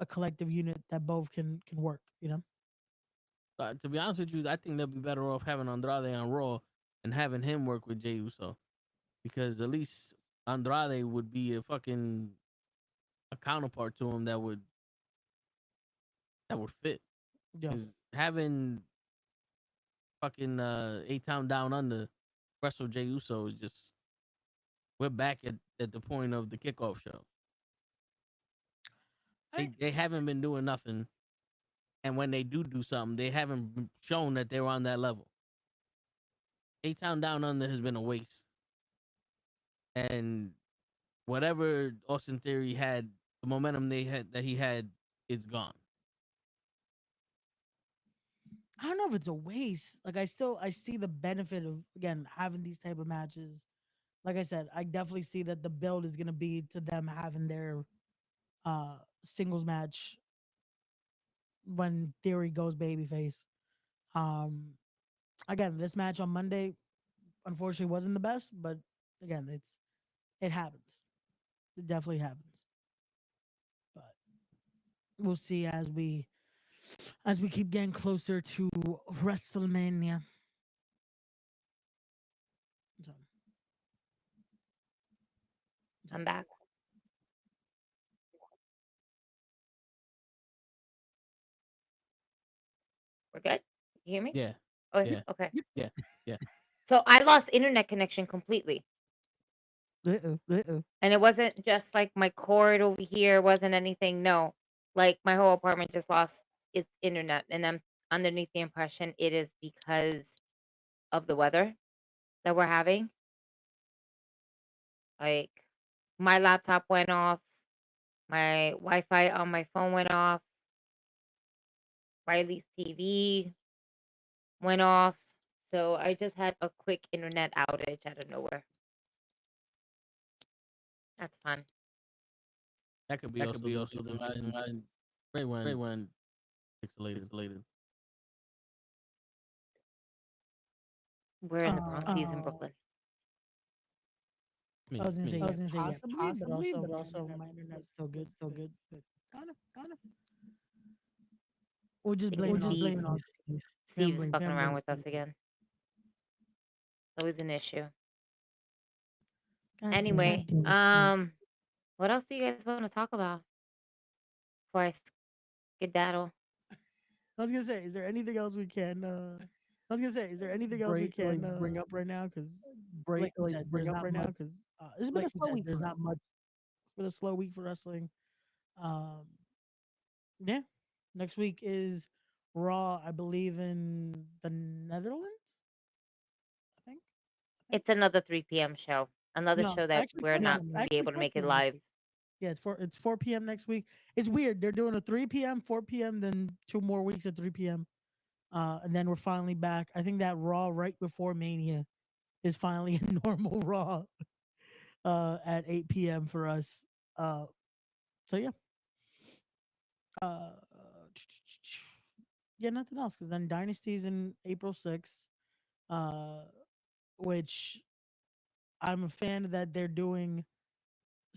collective unit that both can work. You know. to be honest with you, I think they'll be better off having Andrade on Raw and having him work with Jey Uso, because at least Andrade would be a counterpart to him that would fit. Yeah. 'Cause having fucking A-Town Down Under wrestle Jey Uso is just, we're back at the point of the kickoff show. They haven't been doing nothing, and when they do something, they haven't shown that they're on that level. A-Town Down Under has been a waste, and whatever Austin Theory had, the momentum he had, it's gone. I don't know if it's a waste. Like I see the benefit of again having these type of matches. Like I said, I definitely see that the build is gonna be to them having their singles match when Theory goes babyface. Um Again, this match on Monday unfortunately wasn't the best, but again, it happens. It definitely happens. But we'll see as we keep getting closer to WrestleMania. So. I'm back. We're good? You hear me? Yeah. Oh, Yeah. okay. Yeah. So I lost internet connection completely. Uh-oh. And it wasn't just like my cord over here, wasn't anything. No. Like my whole apartment just lost its internet. And I'm underneath the impression it is because of the weather that we're having. Like my laptop went off, my Wi-Fi on my phone went off, Riley's TV went off. So I just had a quick internet outage out of nowhere. That's fun. That could be also the reason why Ray went pixelated. We're in the Bronx. He's in Brooklyn. I was gonna say, yeah, possibly, but also my internet's still good, but kind of. We're just blaming on Steve. Steve's fucking around with us again. Always an issue. Anyway, what else do you guys want to talk about before I skedaddle? I was gonna say, is there anything else we can? Bring up right now? Because it's been a slow week. There's not much. It's been a slow week for wrestling. Yeah. Next week is Raw, I believe, in the Netherlands. I think. It's another 3 p.m. show. Another No, show that actually, we're not be able to make it live. Yeah, it's 4 p.m. next week. It's weird. They're doing a 3 p.m., 4 p.m., then 2 more weeks at 3 p.m. And then we're finally back. I think that Raw right before Mania is finally a normal Raw at 8 p.m. for us. So yeah. Yeah, nothing else, because then Dynasty's in April 6th, which I'm a fan that they're doing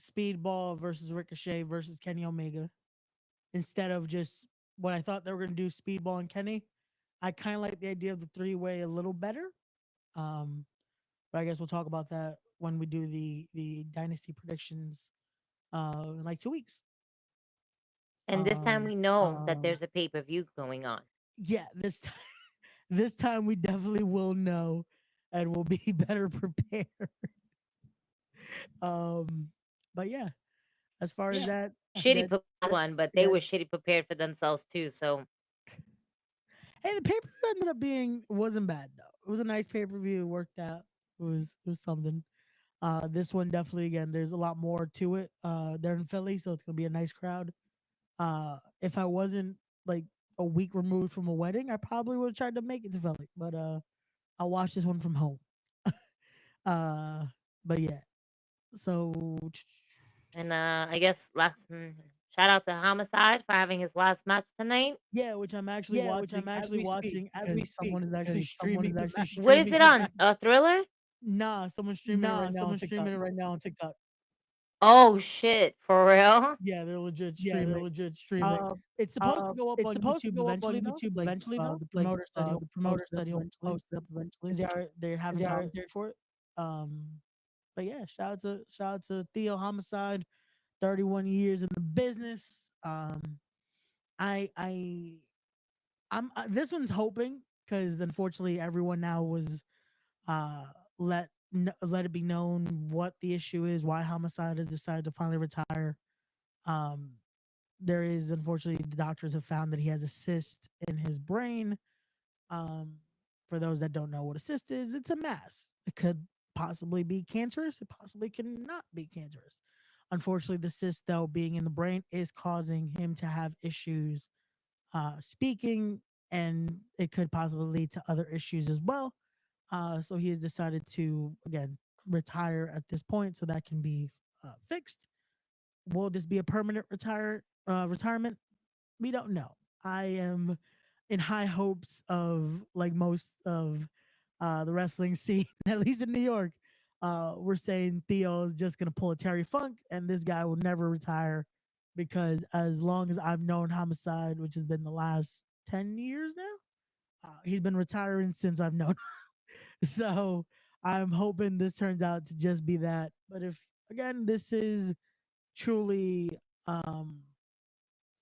Speedball versus Ricochet versus Kenny Omega instead of just what I thought they were going to do, Speedball and Kenny. I kind of like the idea of the three-way a little better. But I guess we'll talk about that when we do the Dynasty predictions in like 2 weeks. And this time we know that there's a pay-per-view going on. Yeah, this time we definitely will know and will be better prepared. But yeah, as far as that, Shitty one, but they were shitty prepared for themselves too. So hey, the pay-per-view wasn't bad though. It was a nice pay-per-view. It worked out. It was something. This one definitely, again, there's a lot more to it. They're in Philly, so it's gonna be a nice crowd. If I wasn't like a week removed from a wedding, I probably would have tried to make it to Philly, but I'll watch this one from home. But yeah, so and I guess shout out to Homicide for having his last match tonight. Yeah, which I'm actually watching as we speak. Someone is actually streaming. What is it on? A Thriller? Nah, someone's streaming it right now on TikTok. Oh shit! For real? Yeah, they're legit streaming. It's supposed to go up on YouTube eventually. Though the promoter said he'll post it up eventually. They're having commentary for it. But yeah, shout out to Theo Homicide, 31 years in the business. This one's hoping, because unfortunately everyone now was let it be known what the issue is, why Homicide has decided to finally retire. There is, unfortunately, the doctors have found that he has a cyst in his brain. For those that don't know what a cyst is, it's a mass. It could possibly be cancerous. It possibly cannot be cancerous. Unfortunately, the cyst, though, being in the brain, is causing him to have issues speaking, and it could possibly lead to other issues as well. So he has decided to, again, retire at this point, so that can be fixed. Will this be a permanent retirement? We don't know. I am in high hopes of, like most of the wrestling scene, at least in New York. We're saying Theo is just going to pull a Terry Funk, and this guy will never retire, because as long as I've known Homicide, which has been the last 10 years now, he's been retiring since I've known him. So I'm hoping this turns out to just be that. But if, again, this is truly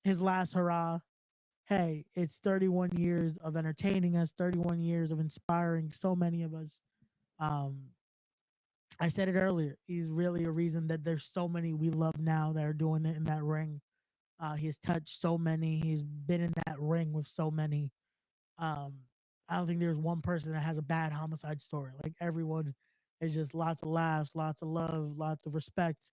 his last hurrah, hey, it's 31 years of entertaining us, 31 years of inspiring so many of us. I said it earlier. He's really a reason that there's so many we love now that are doing it in that ring. He's touched so many. He's been in that ring with so many. I don't think there's one person that has a bad Homicide story. Like, everyone is just lots of laughs, lots of love, lots of respect.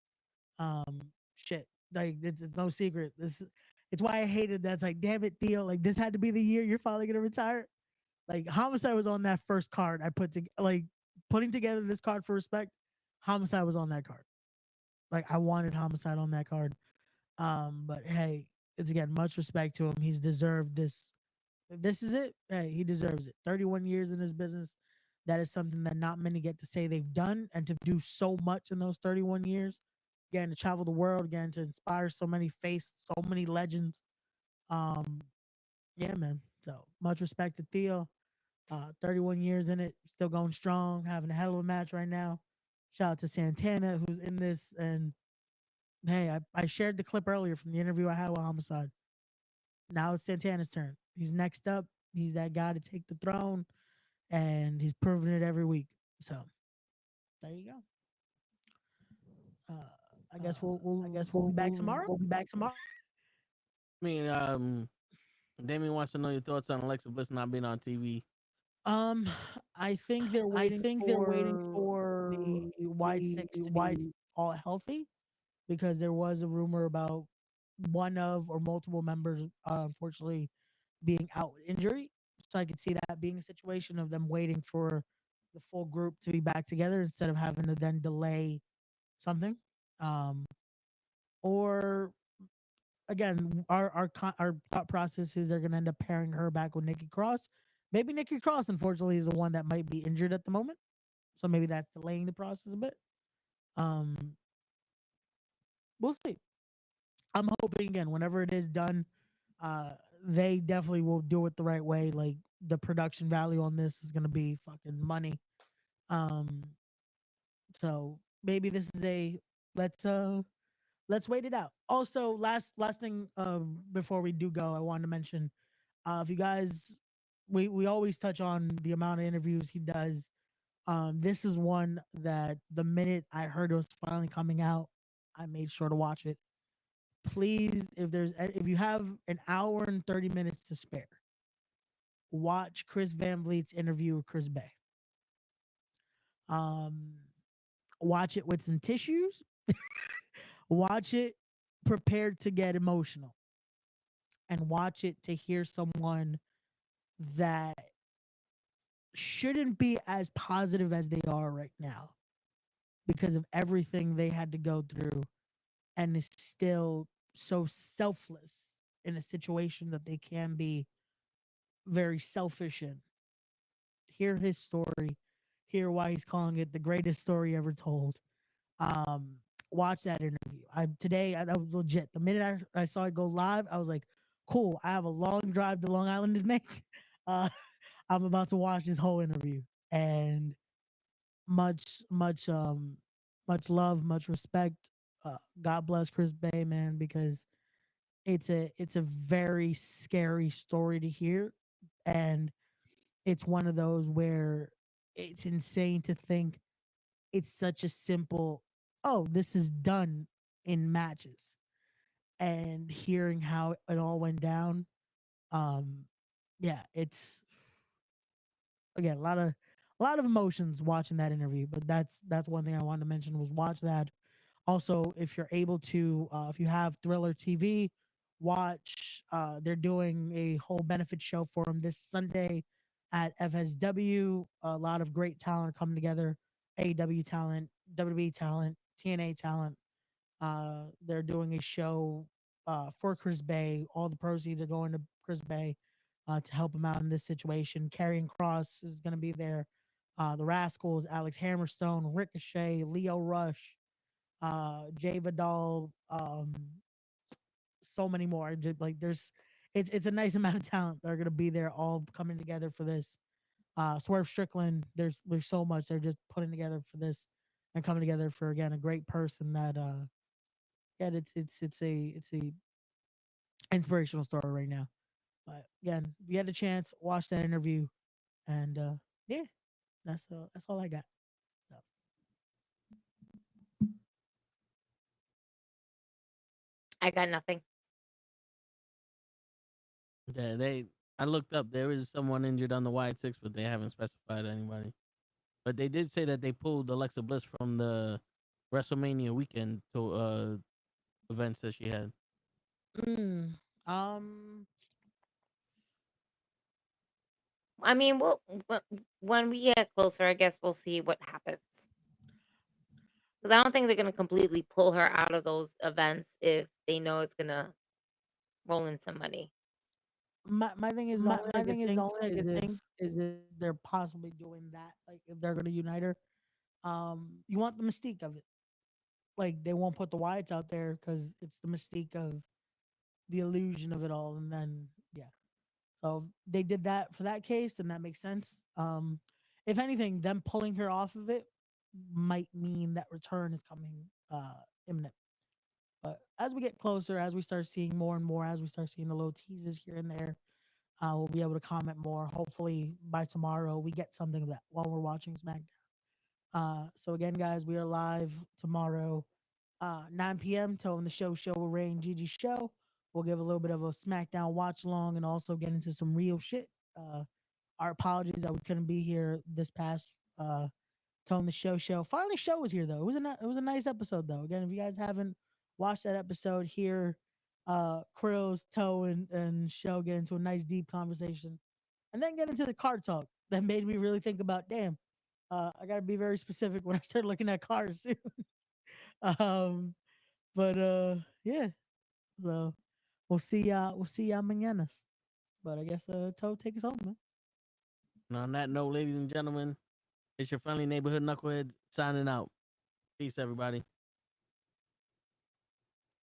Shit, like it's no secret. It's why I hated that. It's like, damn it, Theo. Like, this had to be the year you're finally gonna retire. Like, Homicide was on that first card I put putting together this card for respect. Homicide was on that card. Like, I wanted Homicide on that card. But hey, it's, again, much respect to him. He's deserved this. If this is it, hey, he deserves it. 31 years in this business. That is something that not many get to say they've done, and to do so much in those 31 years, again, to travel the world, again, to inspire so many faces, so many legends. Um, yeah, man. So much respect to Theo. 31 years in it, still going strong, having a hell of a match right now. Shout out to Santana, who's in this. And hey, I shared the clip earlier from the interview I had with Homicide. Now it's Santana's turn. He's next up. He's that guy to take the throne, and he's proving it every week. So there you go. I guess we'll be back tomorrow. We'll be back tomorrow. I mean, Damien wants to know your thoughts on Alexa Bliss not being on TV. I think they're waiting. For the Y6 to be all healthy, because there was a rumor about one of or multiple members, unfortunately, being out with injury. So I could see that being a situation of them waiting for the full group to be back together instead of having to then delay something. Or again, our thought process is they're gonna end up pairing her back with Nikki Cross. Maybe Nikki Cross, unfortunately, is the one that might be injured at the moment, so maybe that's delaying the process a bit. We'll see. I'm hoping again, whenever it is done, they definitely will do it the right way. Like, the production value on this is gonna be fucking money. So maybe this is a let's wait it out. Also, last thing before we do go, I wanted to mention, if you guys, we always touch on the amount of interviews he does. This is one that the minute I heard it was finally coming out, I made sure to watch it. Please, if you have an hour and 30 minutes to spare, watch Chris Van Vliet's interview with Chris Bay. Watch it with some tissues. Watch it prepared to get emotional, and watch it to hear someone that shouldn't be as positive as they are right now because of everything they had to go through, and is still so selfless in a situation that they can be very selfish in. Hear his story, hear why he's calling it the greatest story ever told. Watch that interview. That was legit. The minute I saw it go live, I was like, cool, I have a long drive to Long Island to make. I'm about to watch this whole interview, and much love, much respect. God bless Chris Bay, man, because it's a very scary story to hear, and it's one of those where it's insane to think it's such a simple, oh, this is done in matches, and hearing how it all went down. Yeah, it's again a lot of emotions watching that interview, but that's one thing I wanted to mention was watch that. Also, if you're able to, if you have Thriller TV, watch. They're doing a whole benefit show for him this Sunday at FSW. A lot of great talent coming together. AEW talent, WWE talent, TNA talent. They're doing a show for Chris Bay. All the proceeds are going to Chris Bay to help him out in this situation. Karrion Kross is going to be there. The Rascals, Alex Hammerstone, Ricochet, Leo Rush, Jay Vidal, so many more. Just, like, it's a nice amount of talent that are gonna be there, all coming together for this. Swerve Strickland, there's so much they're just putting together for this, and coming together for, again, a great person that yeah, it's a inspirational story right now. But again, if you had a chance, watch that interview, and yeah, that's all I got. So. I got nothing. Yeah, I looked up. There is someone injured on the Y6, but they haven't specified anybody. But they did say that they pulled Alexa Bliss from the WrestleMania weekend to events that she had. I mean, when we get closer, I guess we'll see what happens. Because I don't think they're gonna completely pull her out of those events if they know it's gonna roll in some money. my thing is the only thing I could think is if they're possibly doing that. Like if they're gonna unite her, you want the mystique of it. Like they won't put the Wyatts out there because it's the mystique of the illusion of it all, and then yeah. So if they did that for that case, and that makes sense. If anything, them pulling her off of it might mean that return is coming imminent. But as we get closer, as we start seeing more and more, as we start seeing the little teases here and there, we'll be able to comment more. Hopefully by tomorrow we get something of that while we're watching SmackDown. So again, guys, we are live tomorrow, 9 p.m. Tone the Show will reign Gigi show. We'll give a little bit of a SmackDown watch along and also get into some real shit. Our apologies that we couldn't be here this past Tone the Show. Finally, show was here though. It was a nice episode though. Again, if you guys haven't watched that episode, here Kryllzzz, Toe, and Show get into a nice deep conversation, and then get into the car talk that made me really think about. Damn, I gotta be very specific when I start looking at cars soon. But yeah, so we'll see y'all mañanas. But I guess Toe, take us home, man. And on that note, ladies and gentlemen, it's your friendly neighborhood knucklehead signing out. Peace, everybody.